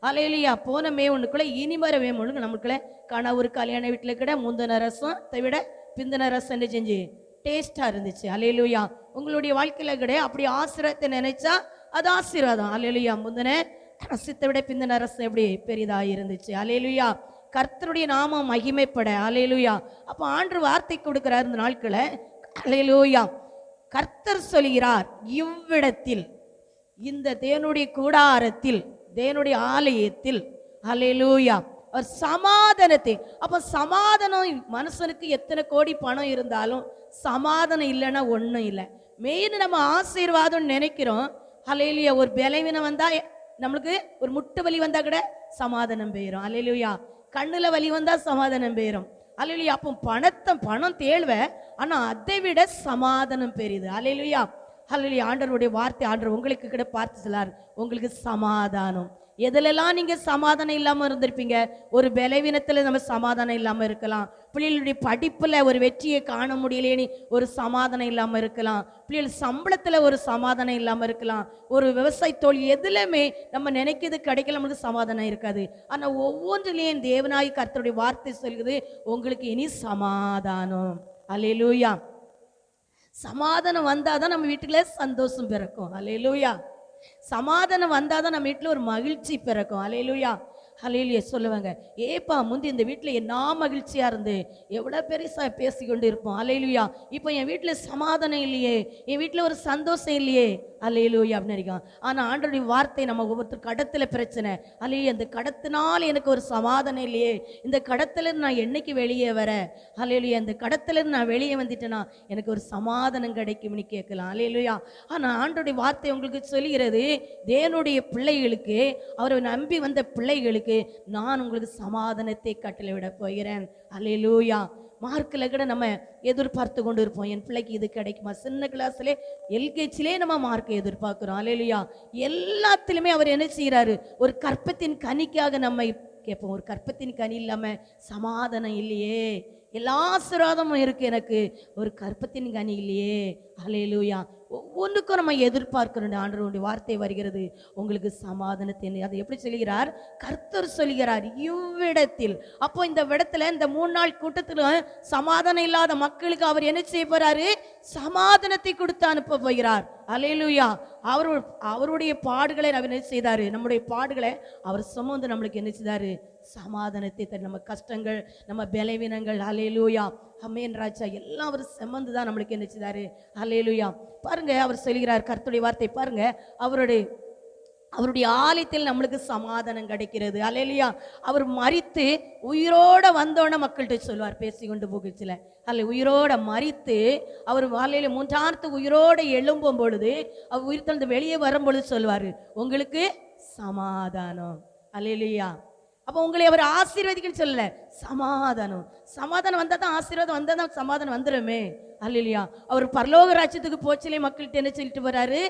அல்லேலூயா, போன மே 1க்குள்ள இனி வர மே 1 நமக்குள்ள கணவர் கல்யாண வீட்டில் கிட்ட முந்தின ரசத்தை விட பிந்தின ரசம் என்ன செஞ்சு டேஸ்டா இருந்துச்சு. அல்லேலூயா. உங்களுடைய வாழ்க்கையில கிட்ட அப்படி ஆசீர்வாதத்தை நினைச்சா அது ஆசீர்வாதம். அல்லேலூயா. முந்தின ரசத்தை விட பிந்தின ரசம் எப்படி பெரிதா இருந்துச்சு. அல்லேலூயா. கர்த்தருடைய நாமம் மகிமைப்பட. அல்லேலூயா. அப்போ ஆண்டவர் வார்த்தை கொடுக்கிறார் இந்த நாட்களை. அல்லேலூயா. கர்த்தர் சொல்கிறார், இவ்விடத்தில், இந்த தேவனுடைய கூடாரத்தில், தேவனுடைய ஆலயத்தில், அல்லேலூயா, ஒரு சமாதானத்தை. அப்ப சமாதானம், மனுஷனுக்கு எத்தனை கோடி பணம் இருந்தாலும் சமாதானம் இல்லைன்னா ஒன்றும் இல்லை. மெயின் நம்ம ஆசீர்வாதம் நினைக்கிறோம். அல்லேலூயா. ஒரு பலவீனம் வந்தா, நம்மளுக்கு ஒரு முட்டு வலி வந்தா கூட சமாதானம் பெயரும். அல்லேலூயா. கண்ணுல வலி வந்தா சமாதானம் பெயரும். அல்லேலூயா. அப்போ பணம் தேழ்வ, ஆனா அதை விட சமாதானம் பெரியுது. அல்லேலூயா, அல்லேலூயா. ஆண்டவருடைய வார்த்தை ஆண்டவர் உங்களுக்கு கிட்ட பார்த்து சொல்லார், உங்களுக்கு சமாதானம். எதுலெல்லாம் நீங்க சமாதானம் இல்லாம இருந்திருப்பீங்க? ஒரு பலவீனத்துல நம்ம சமாதானம் இல்லாம இருக்கலாம். பிள்ளைகளுடைய படிப்புல ஒரு வெற்றியை காண முடியலேன்னு ஒரு சமாதானம் இல்லாம இருக்கலாம். பிள்ளைகள் சம்பளத்துல ஒரு சமாதானம் இல்லாம இருக்கலாம். ஒரு விவசாய தொழில் எதுலையுமே நம்ம நினைக்கிறது கிடைக்கல, நமக்கு சமாதானம் இருக்காது. ஆனா ஒவ்வொன்றிலேயும் தேவனாய் கர்த்தருடைய வார்த்தை சொல்கிறது, உங்களுக்கு இனி சமாதானம். அல்லேலூயா. சமாதானம் வந்தாதான் நம்ம வீட்டுல சந்தோஷம் பிறக்கும். அல்லேலூயா. சமாதானம் வந்தாதான் நம்ம வீட்டுல ஒரு மகிழ்ச்சி பிறக்கும். அல்லேலூயா, அல்லேலூயா. சொல்லுவாங்க, ஏப்பா முந்தி இந்த வீட்டில் என்ன மகிழ்ச்சியா இருந்து எவ்வளோ பெருசா பேசிக்கொண்டு இருப்போம். அல்லேலூயா. இப்போ என் வீட்டில் சமாதானம் இல்லையே, என் வீட்டில் ஒரு சந்தோஷம் இல்லையே. அல்லேலூயா அப்படின்னு நினைக்கும். ஆனால் ஆண்டவருடைய வார்த்தை, நம்ம ஒவ்வொருத்தர் கடத்துல பிரச்சனை. அல்லேலூயா. இந்த கடத்தினால் எனக்கு ஒரு சமாதானம் இல்லையே, இந்த கடத்திலிருந்து நான் என்னைக்கு வெளியே வர? அல்லேலூயா. இந்த கடத்திலிருந்து நான் வெளியே வந்துட்டேன்னா எனக்கு ஒரு சமாதானம் கிடைக்கும்னு கேட்கலாம். அல்லேலூயா. ஆனால் ஆண்டவருடைய வார்த்தை உங்களுக்கு சொல்லுகிறது, தேவனுடைய பிள்ளைகளுக்கு, அவரை நம்பி வந்த பிள்ளைகளுக்கு நான் உங்களுக்கு சமாதானத்தை கட்டளை விட போகிறேன். அல்லேலூயா. மார்க்கில் கூட நம்ம எதிர்பார்த்து கொண்டு இருப்போம், என் பிள்ளைக்கு இது கிடைக்குமா? சின்ன கிளாஸ்ல எல்கேஜிலே நம்ம மார்க்கை எதிர்பார்க்கிறோம். அல்லேலூயா. எல்லாத்திலுமே அவர் என்ன செய்யறாரு? ஒரு கற்பத்தின் கனிக்காக நம்ம கேட்போம். ஒரு கற்பத்தின் கனி இல்லாம சமாதானம் இல்லையே. எல்லா ஆசீர்வாதமும் இருக்கு, எனக்கு ஒரு கற்பத்தின் கனி இல்லையே. அல்லேலூயா. ஒவ்வொன்றுக்கும் நம்ம எதிர்பார்க்கிறோம். ஆண்டவருடைய வார்த்தை வருகிறது, உங்களுக்கு சமாதானத்தை. அதை எப்படி சொல்கிறார்? கர்த்தர் சொல்கிறார், இவ்விடத்தில். அப்போ இந்த இடத்துல இந்த 3 நாள் கூட்டத்தில் சமாதானம் இல்லாத மக்களுக்கு அவர் என்ன செய்ய போறாரு? சமாதானத்தை கொடுத்து அனுப்ப போகிறார். அல்லேலூயா. அவருடைய பாடுகளை அவர் என்ன செய்தாரு? நம்முடைய பாடுகளை அவர் சுமந்து நம்மளுக்கு என்ன செய்தாரு? சமாதானத்தை தரு. நம்ம கஷ்டங்கள், நம்ம பலவீனங்கள், அல்லேலூயா, அமேன் ராஜா, எல்லாம் அவர் சுமந்து தான் நம்மளுக்கு என்ன செய்தாரு? அல்லேலூயா. பாருங்க, அவர் சொல்கிறார், கர்த்தருடைய வார்த்தை பாருங்க, அவருடைய அவருடைய ஆலயத்தில் நம்மளுக்கு சமாதானம் கிடைக்கிறது. அல்லேலூயா. அவர் மரித்து உயிரோட வந்தோட மக்கள்கிட்ட சொல்வார், பேசிக்கொண்டு போகுச்சுல அல்ல, உயிரோட மரித்து அவர் வாழையில மூன்றாவது உயிரோட எழும்பும் பொழுது, அவர் உயிர் தந்து வெளியே வரும் பொழுது சொல்வார், உங்களுக்கு சமாதானம். அல்லேலூயா. அப்போ உங்களை அவர் ஆசீர்வதிக்கன்னு சொல்லல, சமாதானம். சமாதானம் வந்தால் தான் ஆசீர்வாதம், வந்தால் தான் சமாதானம் வந்துடுமே. அல்லேலூயா. அவர் பரலோக ராஜ்யத்துக்கு போச்சிலே மக்கள்கிட்ட என்ன சொல்லிட்டு வர்றாரு,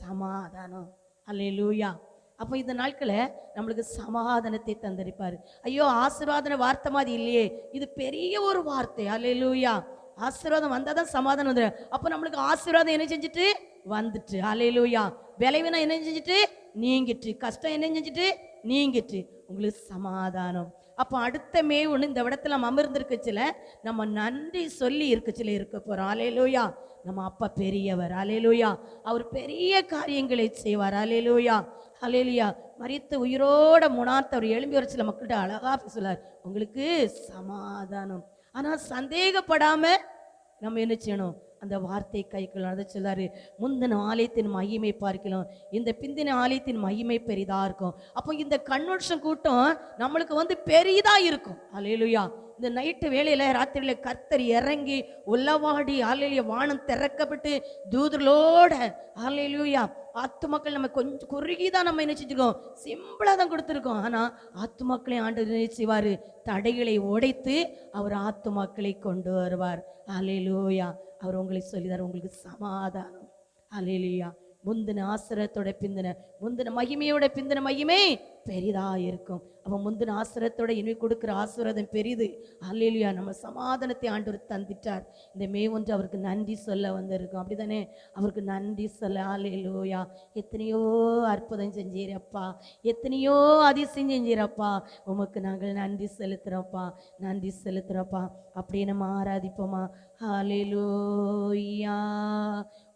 சமாதானம். அல்லேலூயா. அப்போ இந்த நாட்களை நம்மளுக்கு சமாதானத்தை தந்திருப்பாரு. ஐயோ ஆசீர்வாதன வார்த்தை மாதிரி இல்லையே, இது பெரிய ஒரு வார்த்தை. அல்லேலூயா. ஆசீர்வாதம் வந்தால் தான் சமாதானம் வந்துடும். அப்போ நம்மளுக்கு ஆசீர்வாதம் என்ன செஞ்சுட்டு வந்துட்டு, அல்லேலூயா. விளைவினா என்ன செஞ்சுட்டு நீங்கிட்டு, கஷ்டம் என்ன செஞ்சுட்டு நீங்கிட்டு, உங்களுக்கு சமாதானம். அப்போ அடுத்த மே ஒன்று இந்த இடத்துல நம்ம அமர்ந்திருக்கச்சில நம்ம நன்றி சொல்லி இருக்கச்சில இருக்க போகிறோம். அல்லேலூயா. நம்ம அப்பா பெரியவர். அல்லேலூயா. அவர் பெரிய காரியங்களை செய்வார். அல்லேலூயா. அல்லேலூயா. மரித்து உயிரோட முனார்த்து அவர் எழும்பி வர சில மக்கள்கிட்ட அழகா பேசுவார், உங்களுக்கு சமாதானம். ஆனால் சந்தேகப்படாம நம்ம என்ன செய்யணும், அந்த வார்த்தை கைக்கொள்ளணும். அதை சொல்லாரு, முந்தின ஆலயத்தின் மகிமை பார்க்கலாம், இந்த பிந்தின ஆலயத்தின் மகிமை பெரிதா இருக்கும். அப்போ இந்த கன்வென்ஷன் கூட்டம் நம்மளுக்கு பெரிதா இருக்கும். அல்லேலூயா. இந்த நைட்டு வேளையில ராத்திரியில கர்த்தர் இறங்கி உலவாடி, அல்லேலூயா, வானம் திறக்கப்பட்டு தூதர்களோட, அல்லேலூயா, ஆத்து மக்கள் நம்ம கொஞ்சம் குறுகிதான் நம்ம என்ன செஞ்சிருக்கோம், சிம்பிளா தான் கொடுத்துருக்கோம். ஆனா ஆத்து மக்களை ஆண்டவர் என்ன செய்வாரு, தடைகளை உடைத்து அவர் ஆத்து மக்களை கொண்டு வருவார். அல்லேலூயா. அவர் உங்களை சொல்லிதார், உங்களுக்கு சமாதானம். அல்லேலூயா. முந்தின ஆசிரத்தோட முந்தின மகிமையோட பிந்தின மகிமை பெரிதா இருக்கும். அப்போ முந்தின ஆசிரத்தோட இனி கொடுக்குற ஆசீர்வாதம் பெரிது. அல்லேலூயா. நம்ம சமாதானத்தை ஆண்டவர் தந்திட்டார். இந்த மே ஒன்று அவருக்கு நன்றி சொல்ல வந்திருக்கும். அப்படிதானே, அவருக்கு நன்றி சொல்ல. அல்லேலூயா. எத்தனையோ அற்புதம் செஞ்சீரப்பா, எத்தனையோ அதிசயம் செஞ்சீரப்பா, உமக்கு நாங்கள் நன்றி செலுத்துகிறோம்ப்பா, நன்றி செலுத்துகிறோம்ப்பா. அப்படியே நம்ம ஆராதிப்போமா. அல்லேலூயா.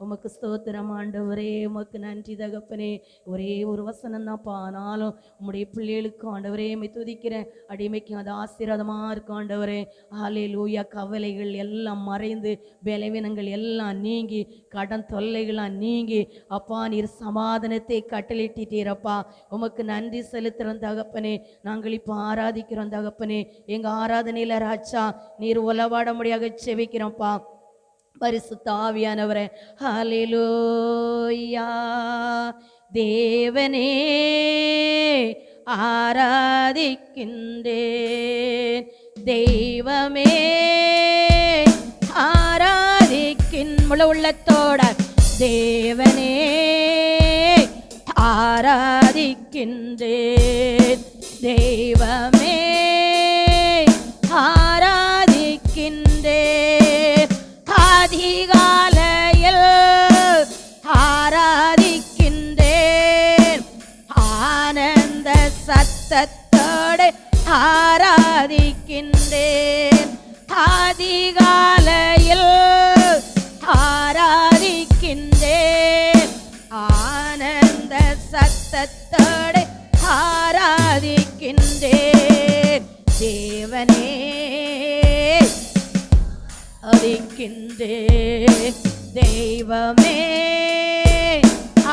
உமக்கு ஸ்தோத்திரம் ஆண்டவரே, உமக்கு நன்றி தகப்பனே. ஒரே ஒரு வசனம் தான்ப்பா, ஆனாலும் உம்முடைய பிள்ளைகளுக்கும் ஆண்டவரே மை துதிக்கிறேன், அடிமைக்கும் அது ஆசீர்வாதமாக இருக்கும் ஆண்டவரே. அல்லேலூயா. கவலைகள் எல்லாம் மறைந்து, பலவீனங்கள் எல்லாம் நீங்கி, கடன் தொல்லைகள்லாம் நீங்கி, அப்பா நீர் சமாதானத்தை கட்டளிட்டீரப்பா. உமக்கு நன்றி செலுத்துகிறோம் தகப்பனே. நாங்கள் இப்போ ஆராதிக்கிறோம் தகப்பனே. எங்கள் ஆராதனையில் ராஜா நீர் உலவாட முடியாக செபிக்கிறோம்ப்பா. பரிசுத்த ஆவியானவரே, ஹல்லேலூயா. தேவனே ஆராதிக்கின்றேன், தெய்வமே முழு உள்ளத்தோட தேவனே ஆராதிக்கின்றேன், தெய்வமே ஆராதிக்கின்றேன். அதிகாலையில் ஆராதிக்கின்றேன், ஆனந்த சத்தத்தோடு ஆராதிக்கின்றேன். அதிகாலையில் ஆராதிக்கின்றேன், ஆனந்த சத்தத்தோடு ஆராதிக்கின்றேன். தேவனே ஆராதிக்கின்றேன், தெய்வமே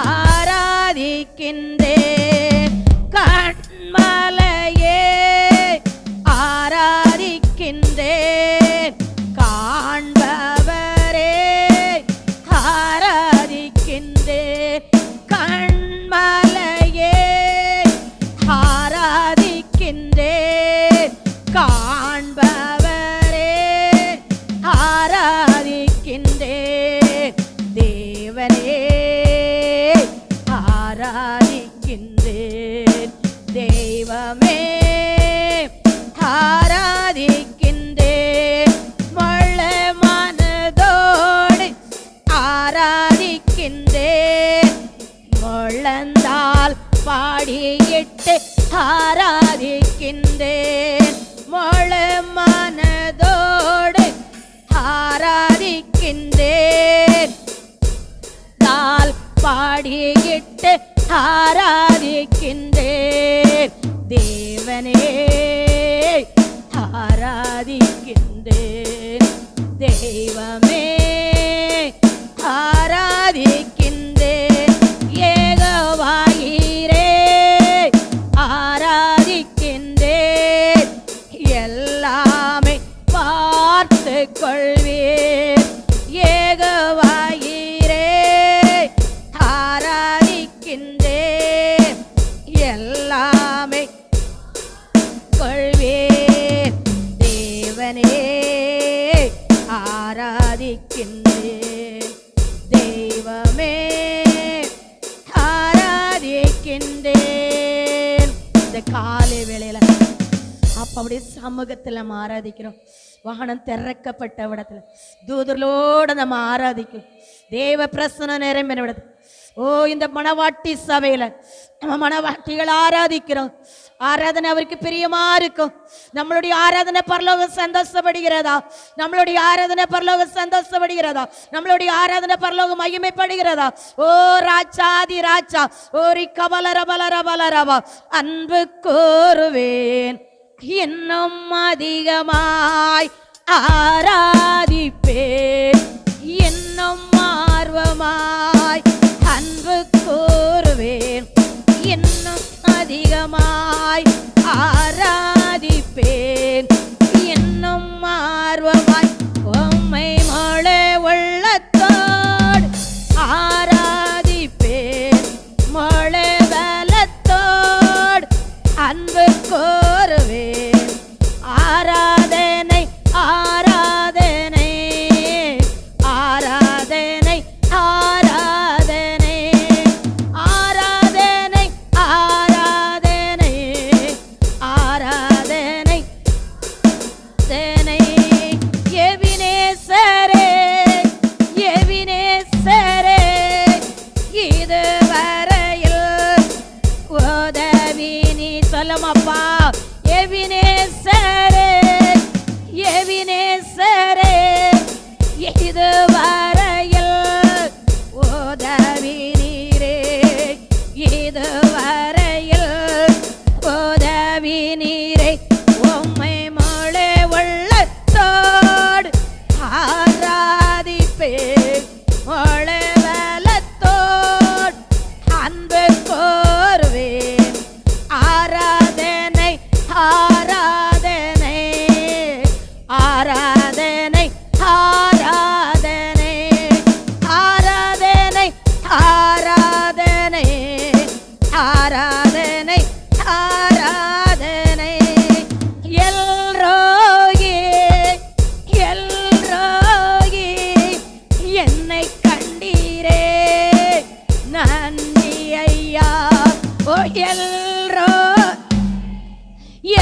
ஆராதிக்கின்றேன். கண்மலையே ஆராதிக்கின்றேன், காண்பவரே ஆராதிக்கின்றேன். கண்மலையே ஆராதிக்கின்றேன், காண்பவரே ஆராதிக்கின்றேன். தேவனே ஆராதிக்கின்றேன், தெய்வமே ஆராதிக்கின்றேன். முழு மனதோடு ஆராதிக்கின்றேன், முழந்தால் பாடியிட்டு ஆராதிக்கின்றேன். முழு மனதோடு ஆராதிக்கின்றேன், தால் பாடியிட்டு ஆராதிக்கின்றேன். தேவனே ஆராதிக்கின்றேன், தெய்வமே ஆராதிக்கின்றேன். ஏகோவா ஈரே கொள்வீர். யெகோவாயீரே ஆராதிக்கின்றேன், எல்லாமே கொள்வீர். தேவனே ஆராதிக்கின்றேன், தெய்வமே ஆராதிக்கின்றேன். இந்த காலை வேளையில அப்ப அப்படியே சமூகத்தில் நம்ம ஆராதிக்கிறோம். வாகனம் திறக்கப்பட்ட இடத்துல தூதர்களோட நம்ம ஆராதிக்கும். தேவ பிரசன்ன நிரம்பின இடத்துல இந்த மணவாட்டி சபையில நம்ம மணவாட்டிகள் ஆராதிக்கிறோம். ஆராதனை அவருக்கு பிரியமா இருக்கும். நம்மளுடைய ஆராதனை பரலோகம் சந்தோஷப்படுகிறதா? நம்மளுடைய ஆராதனை பரலோகம் சந்தோஷப்படுகிறதா? நம்மளுடைய ஆராதனை பரலோகம் மகிமைப்படுகிறதா? ஓ ராஜாதி ராஜா, ஓரி கபலரபலரபலரபா, அன்பு கோருவேன், இன்னும் அதிகமாய் ஆராதிப்பேன், இன்னும் ஆர்வமாய் அன்பு கூறுவேன், இன்னும் அதிகமாய் ஆராதிப்பேன், இன்னும் ஆர்வமாய் உம்மை முழு உள்ளத்தோடு ஆராதிப்பேன், முழு பலத்தோடு அன்பு கூறுவேன். ஆராதனை ஆராதனை ஆராதனை ஆராதனை ஆராதனை ஆராதனை ஆராதனை ஆராதனை. எபினேசரே எபினேசரே, இதுவரையில் உதவி நீ சொல்லுமப்பா. எபினேசரே எபினேசரே, இதுவரையில் உதவி நீரே, இதுவரையில் உதவி நீரே. உம்மை முழு உள்ளத்தோடு ஆராதிப்பேன், முழு பலத்தோடு அன்பு கோருவேன். ஆராதனை ஆராதனை ஆராதனை ஆராதனை ஆராதனை ஆராதனை ஆராதனை ஆராதனை. எல்ரோகி எல்ரோகி, என்னை கண்டீரே நன்றி ஐயா. ஓ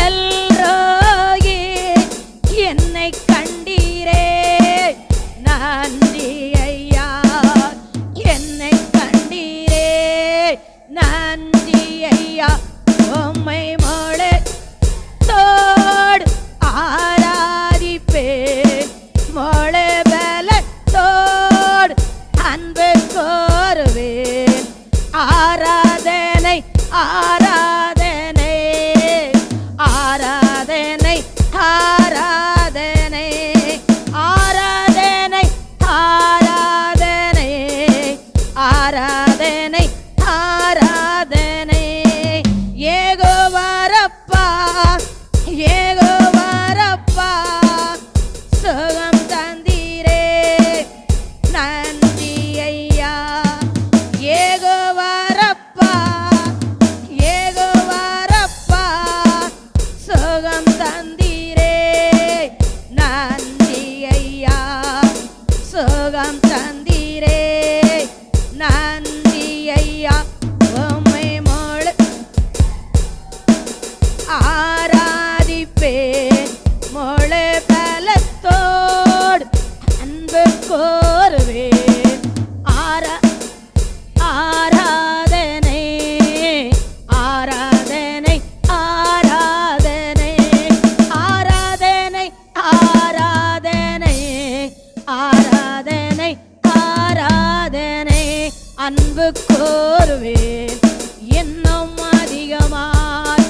எல்ரோகி, என்னை கண்டீரே நன்றி ஐயா, என்னை கண்டீரே நன்றி ஐயா. உம்மை முழு தோடு ஆராதிப்பேன், முழு பலத்தோடு அன்பு கோருவேன். ஆராதனை ஆராதனை ஆராதனை ஆராதனை ஆராதனை ஆராதனை ஆராதனை ஆராதனை. யெகோவாரப்பா யெகோவாரப்பா, சுகம் தந்தீரே நன்றி ஐயா. யெகோவாரப்பா யெகோவாரப்பா, சுகம் தந்தீரே நன்றி ஐயா, சுகம் தந்தீரே நன்றி ஐயா. உம்மை முழு ஆராதிப்பேன், முழு பலத்தோடு அன்பு கோருவேன். ஆராதனை ஆராதனை ஆராதனை ஆராதனை ஆராதனை ஆராதனை ஆராதனை. அன்பு கோருவேன், இன்னும் அதிகமாய்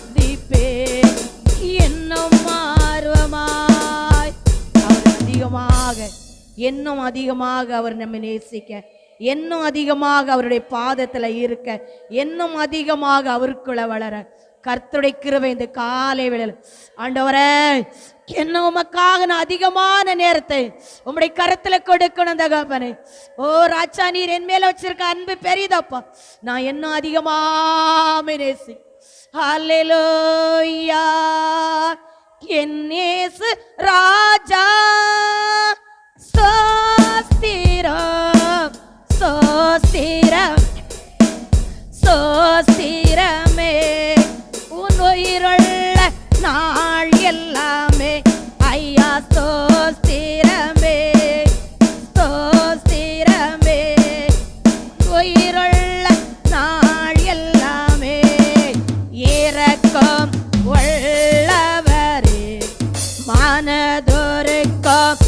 ஆராதிப்பேன், இன்னும் ஆர்வமாய். அவர் அதிகமாக இன்னும் அதிகமாக அவர் நம்மை நேசிக்க, இன்னும் அதிகமாக அவருடைய பாதத்தில் இருக்க, இன்னும் அதிகமாக அவருக்குள்ள வளர கர்த்தருடைய கிருபை இந்த காலை வேளையில் ஆண்டவரே என்ன உமக்காக நான் அதிகமான நேரத்தை உம்முடைய கரத்துல கொடுக்கணும் தகப்பனே. ஓ ராஜா, நீர் என் மேல வச்சிருக்க அன்பு பெரியதப்பா. நான் இன்னும் அதிகமாக நேசி. ஹல்லேலூயா. என் நேசு ராஜா சோஸ்திரம் சோஸ்திரம் சோஸ்திரமே. உன் உயிருள்ள நாள் எல்லாமே ஐயா சோஸ்திரமே சோஸ்திரமே. உயிருள்ள நாள் எல்லாமே இரக்கம் உள்ளவரே மனதொருக்கம்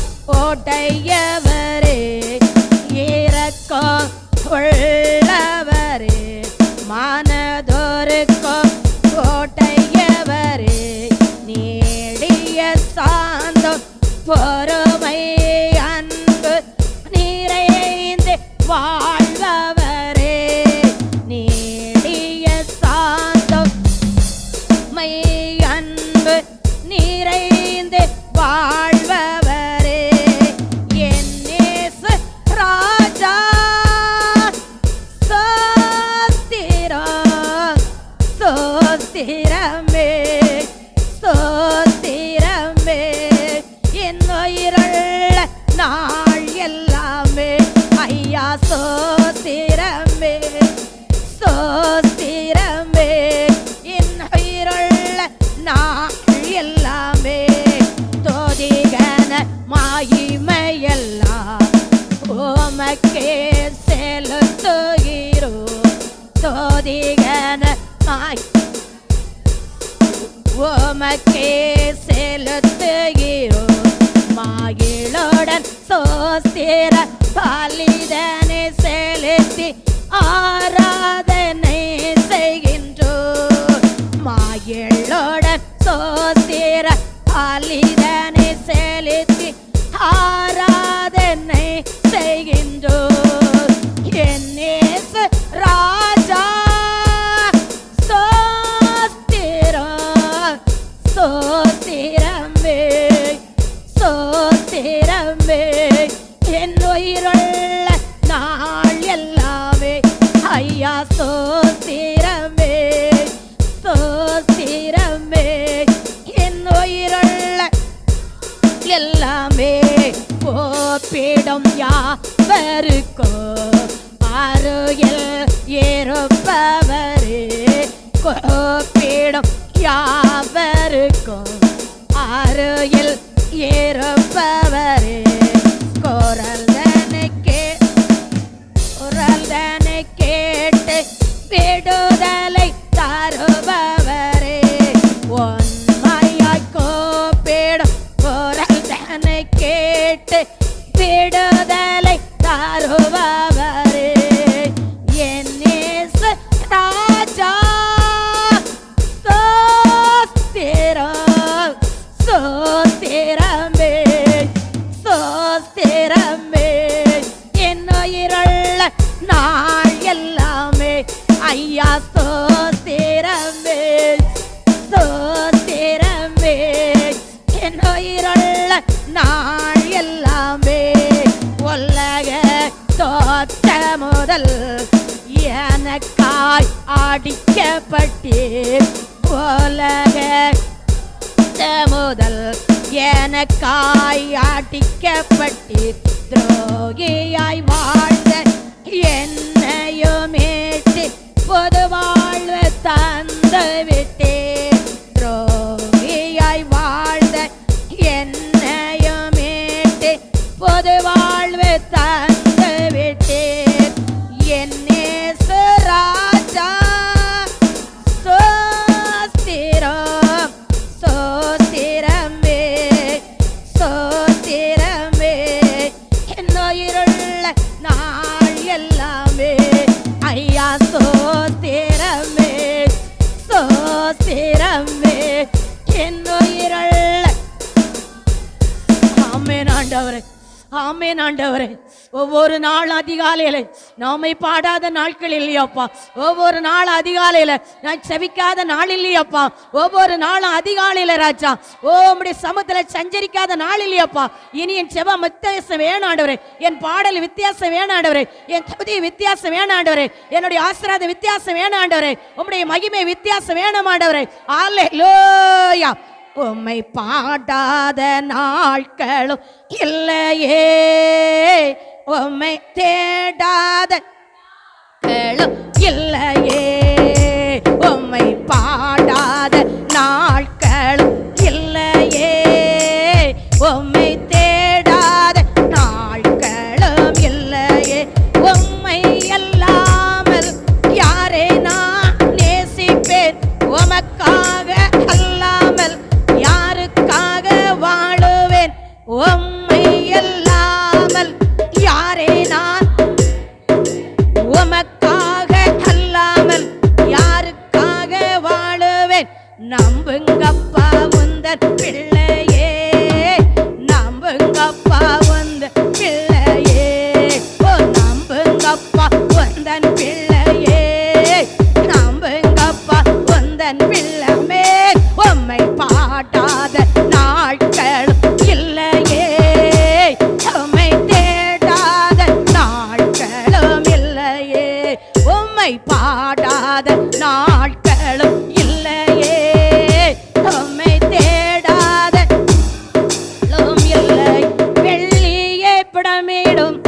ஓட்டையவரே. இரக்கம் உள்ளவரே மனதொருக்கம் ஓட்டையவரே. நீடிய சாந்தம் பொறுமை அன்பு நிறைந்து வாழ்பவரே. நீடிய சாந்தம் மை அன்பு நிறைந்து வாழ்பவரே. என் நேசு ராஜா சோஸ்திரம் சோஸ்திரமே சோஸ்திரமே. என் உயிருள்ள நாள் எல்லாமே ஐயா சோஸ்திரமே சோஸ்திரமே. என் உயிருள்ள நாள் எல்லாமே தோதிகன மகிமையெல்லாம் உமக்கே செலுத்துகிறோம். தோதிகன உமக்கே செலுத்துகிறோம். மகிழுடன் சோஸ்திர பலிதனை செலுத்தி ஆராதனை செய்கின்றோம். மகிழுடன் சோஸ்திர பலிதனை செலுத்தி ஆராதனை செய்கின்றோம். என் நேசு ராஜா சோஸ்திரம் சோஸ்திரமே சோஸ்திரமே. என் உயிருள்ள நாள் எல்லாமே ஐயா சோஸ்திரமே சோஸ்திரமே. என் உயிருள்ள எல்லாமே கோப்பிடம் யாவருக்கோ அருகில் இருப்பவரே. கோப்பிடம் யாவருக்கும் அருகில் இருப்பவரே. குரல் தனை கேட்டு விடுதலை தருபவரே. உண்மையாய் கோப்பிடும் குரல் தனை கேட்டு விடுதலை தருபவரே. என் நேசு ராஜா சோஸ்திரம் சோஸ்திரமே சோஸ்திரமே. என் உயிருள்ள நாள் எல்லாமே ஐயா சோஸ்திரமே சோஸ்திரமே. என் உயிருள்ள நாள் எல்லாமே உலக தோற்ற முதல் எனக்காய் அடிக்கப்பட்டீர். உலக முதல் எனக்காய் அடிக்கப்பட்டீர். துரோகியாய் வாழ்ந்த என்னையும் மீட்டு பொது வாழ்வு தந்து விட்டீர். துரோகியாய் வாழ்ந்த என்னையும் மீட்டு பொது வாழ்வு தந்து விட்டீர். என் நேசு ராஜா சோஸ்திரம் சோஸ்திரமே சோஸ்திரமே. என் உயிருள்ள நாள் எல்லாமே ஐயா சோஸ்திரமே சோஸ்திரமே. என் உயிருள்ள ஆமென் ஆண்டவரே ஆமென் ஆண்டவரே ஒவ்வொரு நாள் அதிகாலையில நாமை பாடாத நாட்கள் இல்லையாப்பா, ஒவ்வொரு நாள் அதிகாலையில நான் செவிக்காத நாள் இல்லையாப்பா, ஒவ்வொரு நாளும் அதிகாலையில ராஜா உம்முடைய சமூகத்துல சஞ்சரிக்காத நாள் இல்லையாப்பா. இனி என் செவம் வித்தியாசம் வேணாண்டவரே, என் பாடல் வித்தியாசம் வேணாண்டவரே, என் துதி வித்தியாசம் வேணாண்டவரே, என்னுடைய ஆசீர்வாத வித்தியாசம் வேணாண்டவரே, உம்முடைய மகிமை வித்தியாசம் வேணாண்டவரே. அல்லேலூயா. உம்மை பாடாத நாட்களும் இல்லையே, உம்மை தேடாத நாட்களும் இல்லையே, உம்மை பாடாத நாட்களும் இல்லையே, உம்மை தேடாத நாட்களும் இல்லையே. உம்மை அல்லாமல் யாரை நான் நேசிப்பேன், உமக்காக அல்லாமல் யாருக்காக வாழுவேன், உம்மை அல்லாமல் யாரை நான் உமக்காக அல்லாமல் யாருக்காக வாழுவேன். நம்புங்கப்பா உந்தன் பிள்ளையே, நம்புங்கப்பா உந்தன் பிள்ளையே, ஓ நம்புங்கப்பா உந்தன் பிள்ளையே, நம்புங்கப்பா உந்தன் பிள்ளைமே. உம்மை பாடாத நாட்களும் இல்லையே, உம்மை தேடாத நாட்களும் இல்லையே, உம்மை பாடாத நாட்களும் இல்லையே, உம்மை தேடாத இல்லை. வெள்ளியை புடமிடும்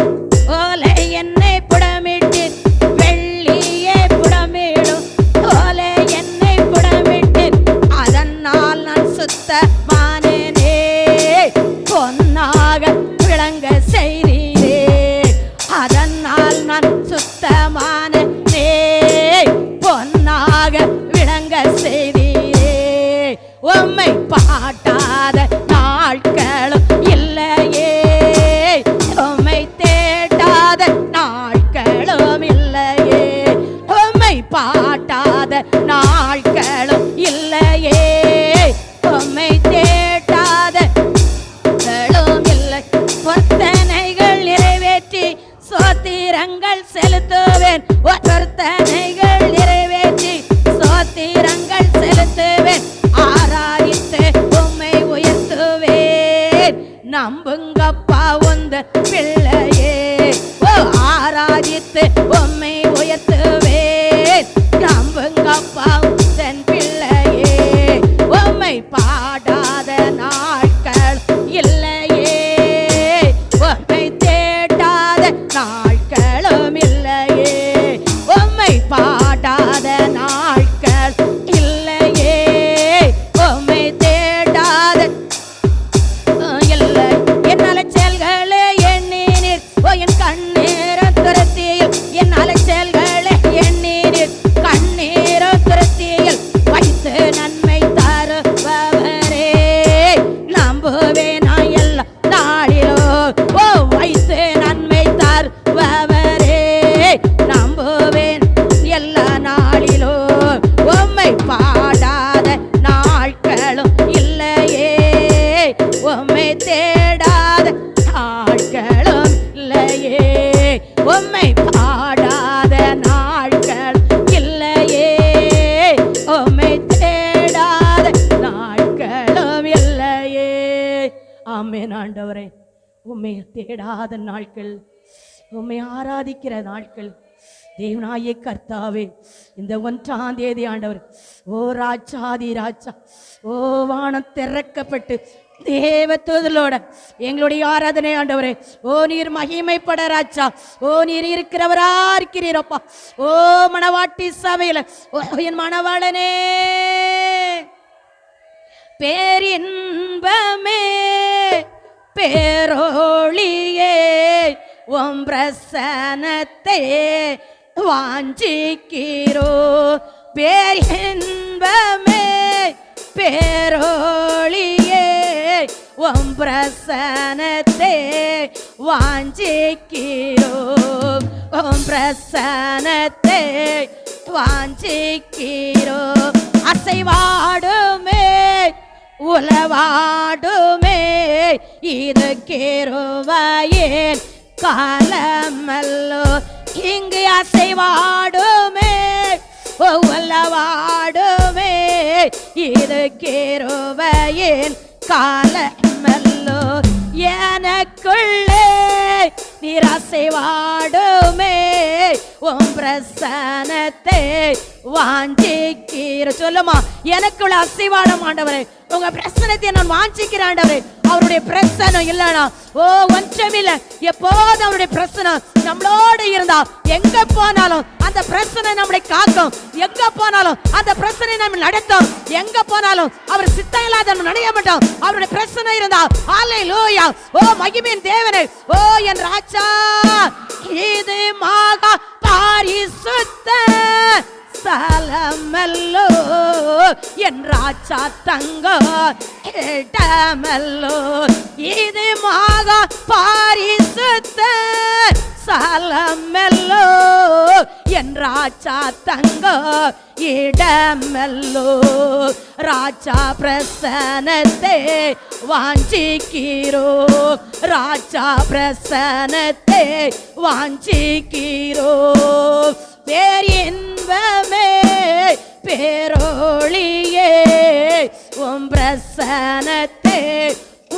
ஓலை என்னை புடமிட்டேன், வெள்ளியை புடமிடும் ஓலை என்னை புடமிட்டேன், அதனால் நான் சுத்தமானேனே, பொன்னாக விளங்க செய்தீரே, அதனால் நான் சுத்தமானேனே, பொன்னாக விளங்க செய்தீரே. உம்மை பாடாத நாட்களும் இல்லையே, உம்மை தேடாத நாட்களும் இல்லையே, உம்மை பாடாத நாட்களும் இல்லையே, உம்மை தேடாத நாட்களும் இல்லை. பொருத்தனைகள் நிறைவேற்றி சோத்திரங்கள் செலுத்துவேன், பொருத்தனைகள் நிறைவேற்றி சோத்திரங்கள் செலுத்துவேன், ஆராதித்து உம்மை உயர்த்துவேன். நம்புங்கப்பா உந்த பிள்ளையே, ஓ ஆராதித்து உம்மை உயர்த்துவேன். நம்புங்கப்பா உந்தன் பிள்ளையே, உம்மை பாடாத நாட்கள் இல்லையே, உம்மை தேடாத நாட்களும் இல்லையே, உம்மை பாடாத நாட்கள் இல்லையே, உம்மை தேடாத இல்லை. என் அலைச்சல்களை எண்ணினீர், ஓ என் கண்ணீரும் துரத்தியில், என் அலைச்சல்களை எண்ணினீர், கண்ணீரும் துரத்தியில் வைத்து நன்மை தருபவரே. நம்புவேன் நான் எல்லா நாளிலோ, ஓ வைத்து நன்மை தருபவரே, நம்புவேன் எல்லா நாளிலோ. உம்மை பாடாத நாட்களும் இல்லையே, உம்மை தேடாத நாட்களும் இல்லையே, உம்மை பாடாத நாட்கள் இல்லையே, உம்மை தேடாத நாட்களும் இல்லையே. ஆமென் ஆண்டவரே. உம்மை தேடாத நாட்கள், உம்மை ஆராதிக்கிற நாட்கள் தேவனாயே கர்த்தாவே, இந்த 1ஆம் தேதி ஆண்டவர், ஓ ராஜாதி ராஜா, ஓ வானம் திறக்கப்பட்டு தேவதூதலோட எங்களுடைய ஆராதனை ஆண்டவரே, ஓ நீர் மகிமைப்பட ராஜா, ஓ நீர் இருக்கிறவரா இருக்கிறீரப்பா, ஓ மணவாட்டி சபையில, ஓ என் மணவாளனே பேரின்பமே பேரோளியே, உம் பிரசனத்தை வாஞ்சிக்கிறோ. பேரின்பமே பேரோளியே, உம் பிரசனத்தை வாஞ்சிக்கிறோ, உம் பிரசனத்தை வாஞ்சிக்கிறோ. அசைவாடுமே உலவாடுமே இது கிருபையின் காலமல்லோ இங்கு அசைவாடுமே ஒவ்வொல்லவாடுமே இது கிருபையின் காலமல்லோ எனக்குள்ளே நீர் அசைவாடுமே உம் பிரசன்னத்தை வாஞ்சிக்கிற சொல்லுமா எனக்குள்ள அசைவாடும் ஆண்டவரே உங்க பிரசன்னத்தை நான் வாஞ்சிக்கிறேன் ஆண்டவரே அவருடைய பிரசன்னம் இல்லைனா ஓ ஒன்றுமில்ல எப்போதும் அவருடைய பிரசன்னம் நம்மளோடு இருந்தா எங்க போனாலும் அந்த பிரசன்னம் நம்மளை காக்கும் எங்க போனாலும் அந்த பிரசன்னம் நம்ம நடத்தும் எங்க போனாலும் அவர் சித்தம் இல்லாத நடைய மாட்டோம் அவருடைய பிரசன்னம் இருந்தா ஹல்லேலூயா ஓ மகிமையின் தேவனே ஓ என் ராஜா இது மகா பரிசுத்த ஸ்தலமல்லோ என் ராஜா தங்கம் இடமல்லோ இது மகா பரிசுத்த ஸ்தலமல்லோ என் ராஜா தங்கம் இடமல்லோ ராஜா பிரசன்னத்தை வாஞ்சிக்கிறோ ராஜா பிரசன்னத்தை வாஞ்சிக்கிறோ பேர் இன்பமே பேரொளியே உம் பிரசன்னத்தை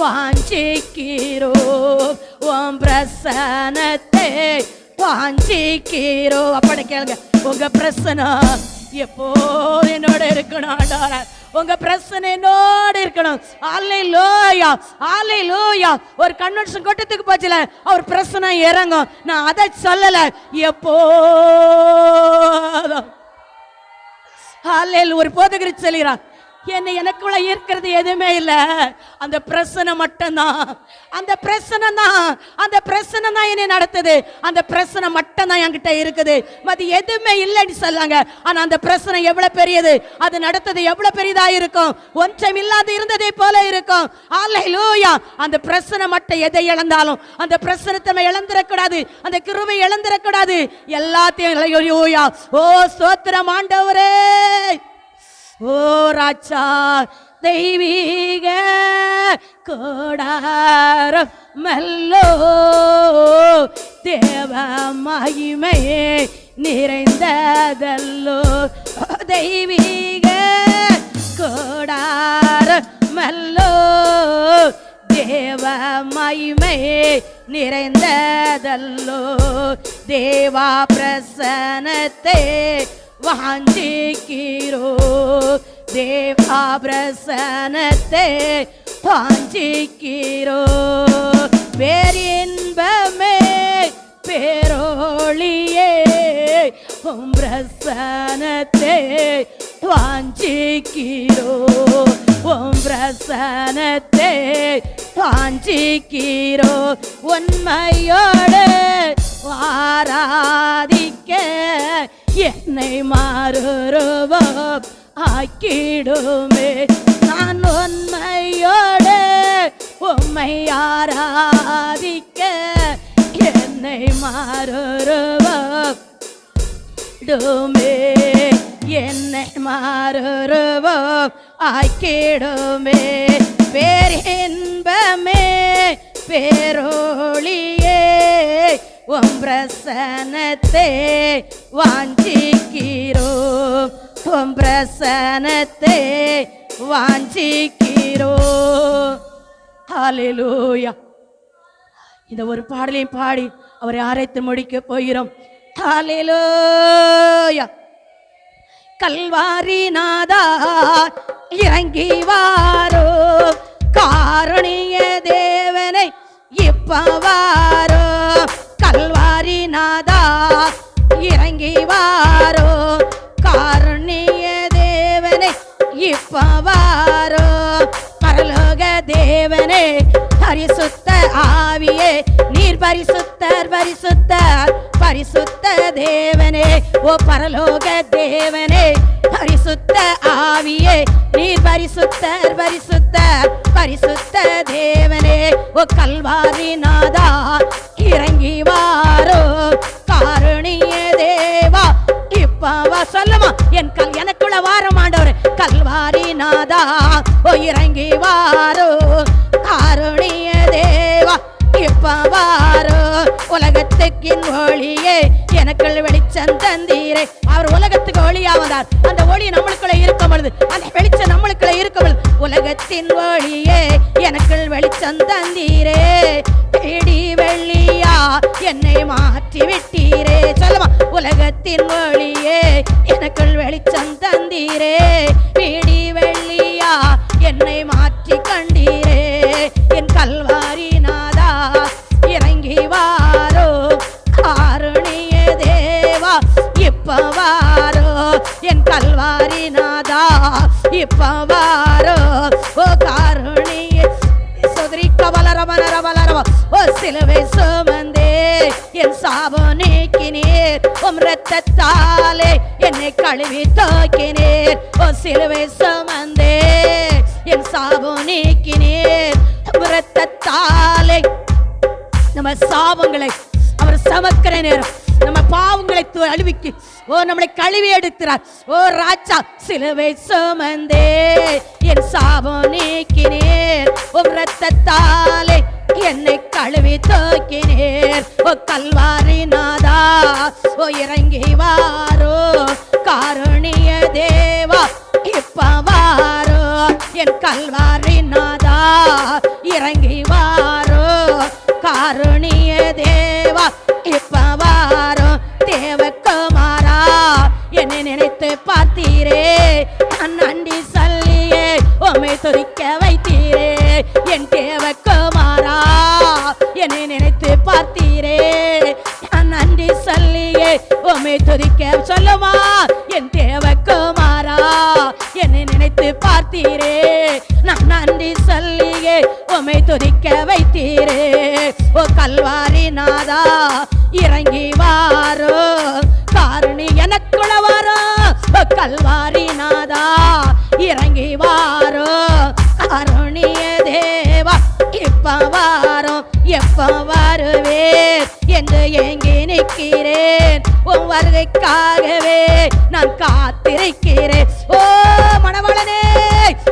வாஞ்சிக்கிறோ உம் பிரசன்னத்தை வாஞ்சிக்கிறோ அப்படி கேளுங்க உங்க பிரசன்னம் எப்போ என்னோட இருக்கணும் ஆண்டவரே உங்க பிரசன்னம் என்னோட இருக்கணும் ஹல்லேலூயா ஹல்லேலூயா ஒரு கன்வென்ஷன் கூட்டத்துக்கு போச்சுல அவர் பிரசன்னம் இறங்கும் நான் அதை சொல்லல எப்போ ஹல்லேலூயா ஒரு போதகர் சொல்கிறார் எனக்குள்ள இருக்கிறது எதுவுமே இல்ல அந்த பிரசன்னம் மட்டும்தான் அந்த பிரசன்னம் தான் என்னை நடத்துது அந்த பிரசன்னம் மட்டும் தான் என்கிட்ட இருக்குது மதி எதுவுமே இல்லைன்னு சொல்லாங்க ஆனா அந்த பிரசன்னம் எவ்வளவு பெரியது அது நடத்துது எவ்வளவு பெரியதா இருக்கும் ஒன்றும் இல்லாத இருந்ததை போல இருக்கும் ஹல்லேலூயா அந்த பிரசன்னம் மட்டும் எதை இழந்தாலும் அந்த பிரசன்னத்தை இழந்துடக்கூடாது அந்த கிருபை இழந்துடக்கூடாது எல்லாத்தையும் ஹல்லேலூயா ஓ ஸ்தோத்திரம் ஆண்டவரே ஓ ராஜா தெய்வீக கூடாரம் மல்லோ தேவ மகிமையே நிறைந்ததல்லோ தெய்வீக கூடாரம் மல்லோ தேவ மகிமையே நிறைந்ததல்லோ தேவா பிரசன்னத்தை வாஞ்சிக்கிறோ தேவா பிரசன்னத்தை வாஞ்சிக்கிறோ பேரின்பமே பேரொளியே உம் பிரசன்னத்தை வாஞ்சிக்கிறோ உம் பிரசன்னத்தை வாஞ்சிக்கிறோ உண்மையோடு ஆராதிக்க என்னை மாறுருவம் ஆக்கிடுமே நான் உண்மையோடு உம்மை ஆராதிக்க என்னை மாறுருவம் என்னை மாறுருவம் ஆக்கிடுமே பேரின்பமே பேரொளியே உம் பிரசன்னத்தை வாஞ்சிக்கிறோ உம் பிரசன்னத்தை வாஞ்சிக்கிறோ ஹல்லேலூயா இந்த ஒரு பாடலையும் பாடி அவரை ஆராய்த்து முடிக்க போகிறோம் ஹல்லேலூயா கல்வாரி நாதா இறங்கி வாரோ காருணிய தேவனை இப்பவாரோ கல்வாரி நாதா இறங்கி வாரோ காருணிய தேவனை இப்பவாரோ பரலோக தேவனே பரிசுத்த ஆவியே நீர் பரிசுத்தர் பரிசுத்தர் பரிசுத்த தேவனே ஓ பரலோக தேவனே பரிசுத்த ஆவியே நீர் பரிசுத்தர் பரிசுத்தர் பரிசுத்த தேவனே ஓ கல்வாரி நாதா இறங்கி வாரோ காருணிய தேவா இப்பவா சொல்லுமா எனக்குள்ள வாரம் ஆண்டவர் கல்வாரி நாதா ஓ இறங்கி வாரோ காருணிய தேவா இப்பவாரோ உலகத்துக்கின் ஒளியே எனக்குள் வெளிச்சம் தந்தீரே. அவர் உலகத்துக்கு ஒளியா வந்தார். அந்த ஒளி நம்மளுக்குள்ள இருக்கும் பொழுது, அந்த வெளிச்சம் நம்மளுக்குள்ள இருக்கும் பொழுது, உலகத்தின் ஒளியே எனக்குள் வெளிச்சம் தந்தீரே. தேடி வெள்ளியா என்னை மாற்றி விட்டீரே. சொல்லுமா, உலகத்தின் ஒளியே எனக்குள் வெளிச்சம் தந்தீரே. தேடி வெள்ளியா என்னை மாற்றி கண்டீரே. என் கல்வாரி நாதா இறங்கி வாரோ, காருணிய தேவா இப்ப வாரோ. என் கல்வாரி நாதா இப்ப வாரோ, ஓ காருணிய சோதரிக்க வளரவ ஓ சிலுவை சுமந்தே என் சாபம் நீக்கினீர். உம் இரத்தத்தாலே என்னை கழுவி தூக்கினீர். ஓ சிலுவை சுமந்தே என் சாபம் நீக்கினீர். இரத்தத்தாலே நம்ம சாபங்களை அவர் சமக்கிற நேரம், நம்ம பாவங்களை அழுவிக்கு ஓ நம்மளை கழுவி எடுக்கிறார். ஓ ராஜா சிலுவை சுமந்தே என் சாபம் நீக்கினீர். உம் இரத்தத்தாலே என்னை கழுவி தூக்கினீர். ஓ கல்வாரி நாதா ஓ இறங்கி வாரோ, காருணிய தேவா இப்ப வாரோ. என் கல்வாரி நாதா இறங்கி வாரோ, காருணிய தேவா இப்ப வாரோ. தேவகுமாரா என்னை நினைத்து பார்த்தீரே, நான் நன்றி சொல்லியே உம்மை துதிக்க வைத்தீரே. என் தேவகுமாரா என்னை நினைத்து பார்த்தீரே, நான் நன்றி சொல்லியே உம்மை துதிக்க. சொல்லுமா, என் தேவகுமாரா என்னை நினைத்து பார்த்தீரே, நான் நன்றி சொல்லியே உம்மை துதிக்க வைத்தீரே. ஓ கல்வாரி நாதா இறங்கி வாரோ, காருணி எனக்குள்ள வாரோ. ஓ கல்வாரி நாதா இறங்கி வாரோ, காருணிய தேவா இப்ப வாரோ. எப்ப வருவேன் என்று ஏங்கி நிற்கிறேன். உன் வருகைக்காகவே நான் காத்திருக்கிறேன். ஓ மணவாளனே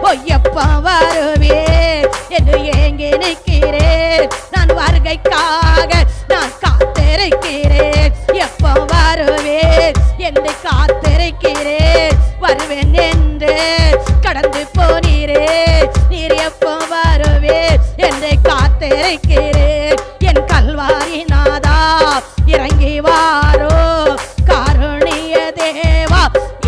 ஓ எப்ப வருவேன் என்று ஏங்கி நிற்கிறேன். நான் வருகைக்காக நான் காத்திருக்கிறேன். எப்ப வருவேன் என்று காத்திருக்கிறேன். வருவேன் என்று கடந்து போனீரே, நீர் எப்ப வருவேன் என்று காத்திருக்கிறேன். என் கல்வாரி நாதா இறங்கி வாரோ, காருணிய தேவா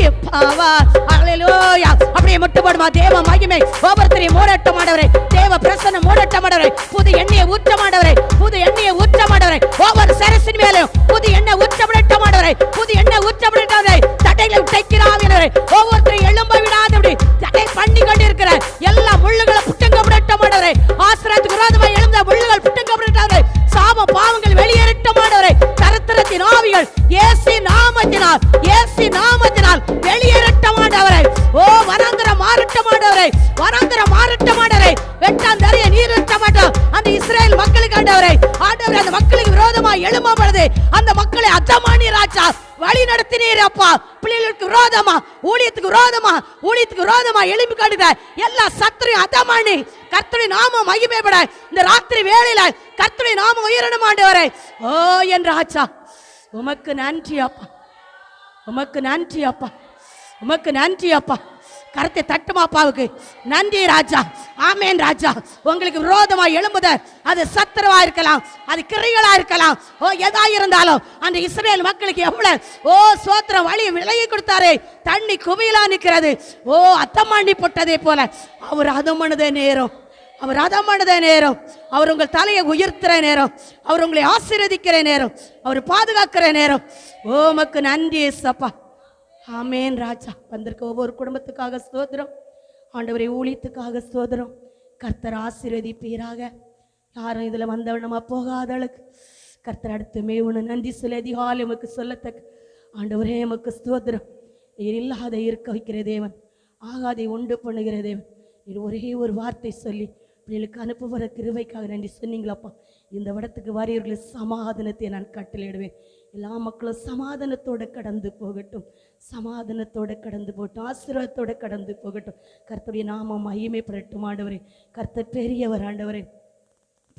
இப்ப வா. அல்லேலூயா. அப்படியே முட்டுப்படுமா தேவ மகிமை ஒவ்வொருத்தரையும் மூடட்ட மாட்டவரே. தேவ பிரசன்னம் மூடட்ட மாட்டவரே. புது எண்ணெயை ஊற்ற மாட்டவரே. புது எண்ணெயை ஊற்ற மாட்டவரே. ஒவ்வொரு சரசின் மேலும் புது எண்ணெய் ஊற்றப்படட்ட மாட்டவரே. புது எண்ணெய் ஊற்றப்படட்டவரே. தடைகளை உடைக்கிறாவினரே. ஒவ்வொருத்தரையும் எழும்ப விடாதபடி தடை பண்ணி கொண்டிருக்கிற எல்லா முள்ளுகளை புட்டுங்கப்படட்ட மாட்டவரே. ஆசிரியத்துக்கு விரோதமாக எழுந்த முள்ளுகள் புட்டுங்கப்படட்டவரே. சாப பாவங்கள் வெளியேறட்ட மாட்டவரே. தரித்திரத்தின் ஆவிகள் இயேசு நாமத்தினால், இயேசு நாமத்தினால் வெளியேறட்ட மாட்டவரே. ஓ வனாந்தர மாறட்ட மாட்டவரே. வனாந்தர மாறட்ட மாட்டவரே. வெட்டாந்தரைய நீரட்ட மாட்டோம். அந்த இஸ்ரேல் மக்களுக்கு ஆண்டவரே, ஆண்டவரே அந்த மக்களுக்கு விரோதமாக எழும்பப்படுது. அந்த மக்களை அத்தமானி ராஜா வழி நடத்தினீர் அப்பா. பிள்ளைகளுக்கு விரோதமா, ஊழியத்துக்கு விரோதமா, ஊழியத்துக்கு விரோதமா எழும்பி காட்டுகிற எல்லா சத்துரையும் அதமானி கர்த்தருடைய நாமம் மகிமைப்பட இந்த ராத்திரி வேளையில கர்த்தருடைய நாமம் உயரணும் ஆண்டவரே. ஓ என் ராஜா உமக்கு நன்றி அப்பா, உமக்கு நன்றி அப்பா, உமக்கு நன்றி அப்பா. கருத்தை தட்டுமாப்பாவுக்கு நன்றி ராஜா. ஆமேன் ராஜா. உங்களுக்கு விரோதமா எழும்புத அது சத்துருவா இருக்கலாம், அது கிரைகளா இருக்கலாம். ஓ எதா இருந்தாலும் அந்த இஸ்ரேல் மக்களுக்கு எவ்வளவு ஓ சோத்திரம் வழி விலகி கொடுத்தாரு. தண்ணி குவியலா நிற்கிறது. ஓ அத்தமாண்டி போட்டதே போல அவர் அதமனதே நேரம், அவர் அதமனதே நேரம், அவர் உங்கள் தலையை உயர்த்துற நேரம், அவர் உங்களை ஆசீர்வதிக்கிற நேரம், அவர் பாதுகாக்கிற நேரம். ஓ உமக்கு நன்றி ஏசப்பா. ஆமேன் ராஜா. வந்திருக்க ஒவ்வொரு குடும்பத்துக்காக ஸ்தோத்திரம் ஆண்டவரை, ஊழியத்துக்காக ஸ்தோத்திரம். கர்த்தர் ஆசீர்வதிப்பீராக. யாரும் இதில் வந்தவனமா போகாதளவுக்கு கர்த்தர் அடுத்துமே ஒன்று நன்றி சொல்ல அதிகாலை உமக்கு சொல்லத்தக்க ஆண்டவரே உமக்கு ஸ்தோத்திரம். நீர் இல்லாத இருக்க வைக்கிற தேவன், ஆகாதை உண்டு பண்ணுகிற தேவன். நீர் ஒரே ஒரு வார்த்தை சொல்லி பிள்ளைகளுக்கு அனுப்புகிற கிருபைக்காக நன்றி சொன்னீங்களாப்பா. இந்த இடத்துக்கு வாரியவர்களை சமாதானத்தை நான் கட்டளையிடுவேன். எல்லா மக்களும் சமாதானத்தோடு கடந்து போகட்டும், சமாதானத்தோடு கடந்து போகட்டும், ஆசீர்வாதத்தோடு கடந்து போகட்டும். கர்த்தருடைய நாமம் மகிமைப்படட்டும் ஆண்டவரே. கர்த்தர் பெரியவர் ஆண்டவரே.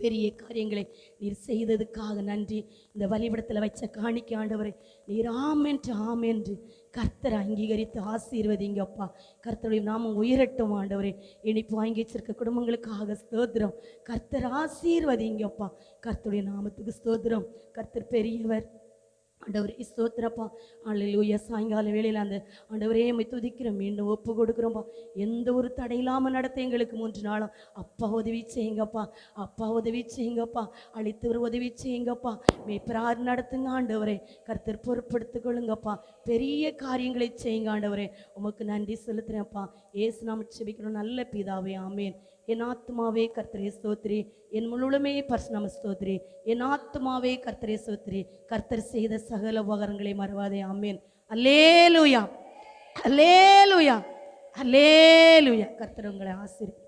பெரிய காரியங்களை நீர் செய்ததுக்காக நன்றி. இந்த வழிபடத்தில் வச்ச காணிக்கை ஆண்டவரை நீர் ஆமென்று ஆமென்று கர்த்தரை அங்கீகரித்து ஆசீர்வதிங்கப்பா. கர்த்தருடைய நாமம் உயரட்டும் ஆண்டவரே. இனிப்பு வாங்கி வச்சிருக்க குடும்பங்களுக்காக ஸ்தோத்திரம். கர்த்தர் ஆசீர்வதிங்கப்பா. கர்த்தருடைய நாமத்துக்கு ஸ்தோத்திரம். கர்த்தர் பெரியவர். ஆண்டவரே ஸ்தோத்திரப்பா. அல்லேலூயா. சாயங்கால வேளையில் அந்த ஆண்டவரே உம்மை துதிக்கிறோம், மீண்டும் ஒப்பு கொடுக்குறோம்ப்பா. எந்த ஒரு தடை இல்லாமல் நடத்த எங்களுக்கு 3 நாளும் அப்பா உதவி செய்யுங்கப்பா. அப்பா உதவி செய்யுங்கப்பா. அழித்தவர் உதவி செய்யுங்கப்பா. மேய்ப்பரார் நடத்துங்க ஆண்டவரே. கர்த்தர் பொறுப்படுத்திக் கொள்ளுங்கப்பா. பெரிய காரியங்களை செய்யுங்க ஆண்டவரே. உமக்கு நன்றி செலுத்துறேன்ப்பா. இயேசு நாமத்தில் ஜெபிக்கிறோம் நல்ல பிதாவே, ஆமேன். என் ஆத்துமாவே கர்த்தரை ஸ்தோத்திரி, என் முழுமே பரிசுநாம ஸ்தோத்திரி. என் ஆத்துமாவே கர்த்தரை ஸ்தோத்திரி, கர்த்தர் செய்த சகல உபகாரங்களை மறவாதே. ஆமேன். அல்லேலூயா, அல்லேலூயா, அல்லேலூயா. கர்த்தர் உங்களை ஆசீர்வதிப்பார்.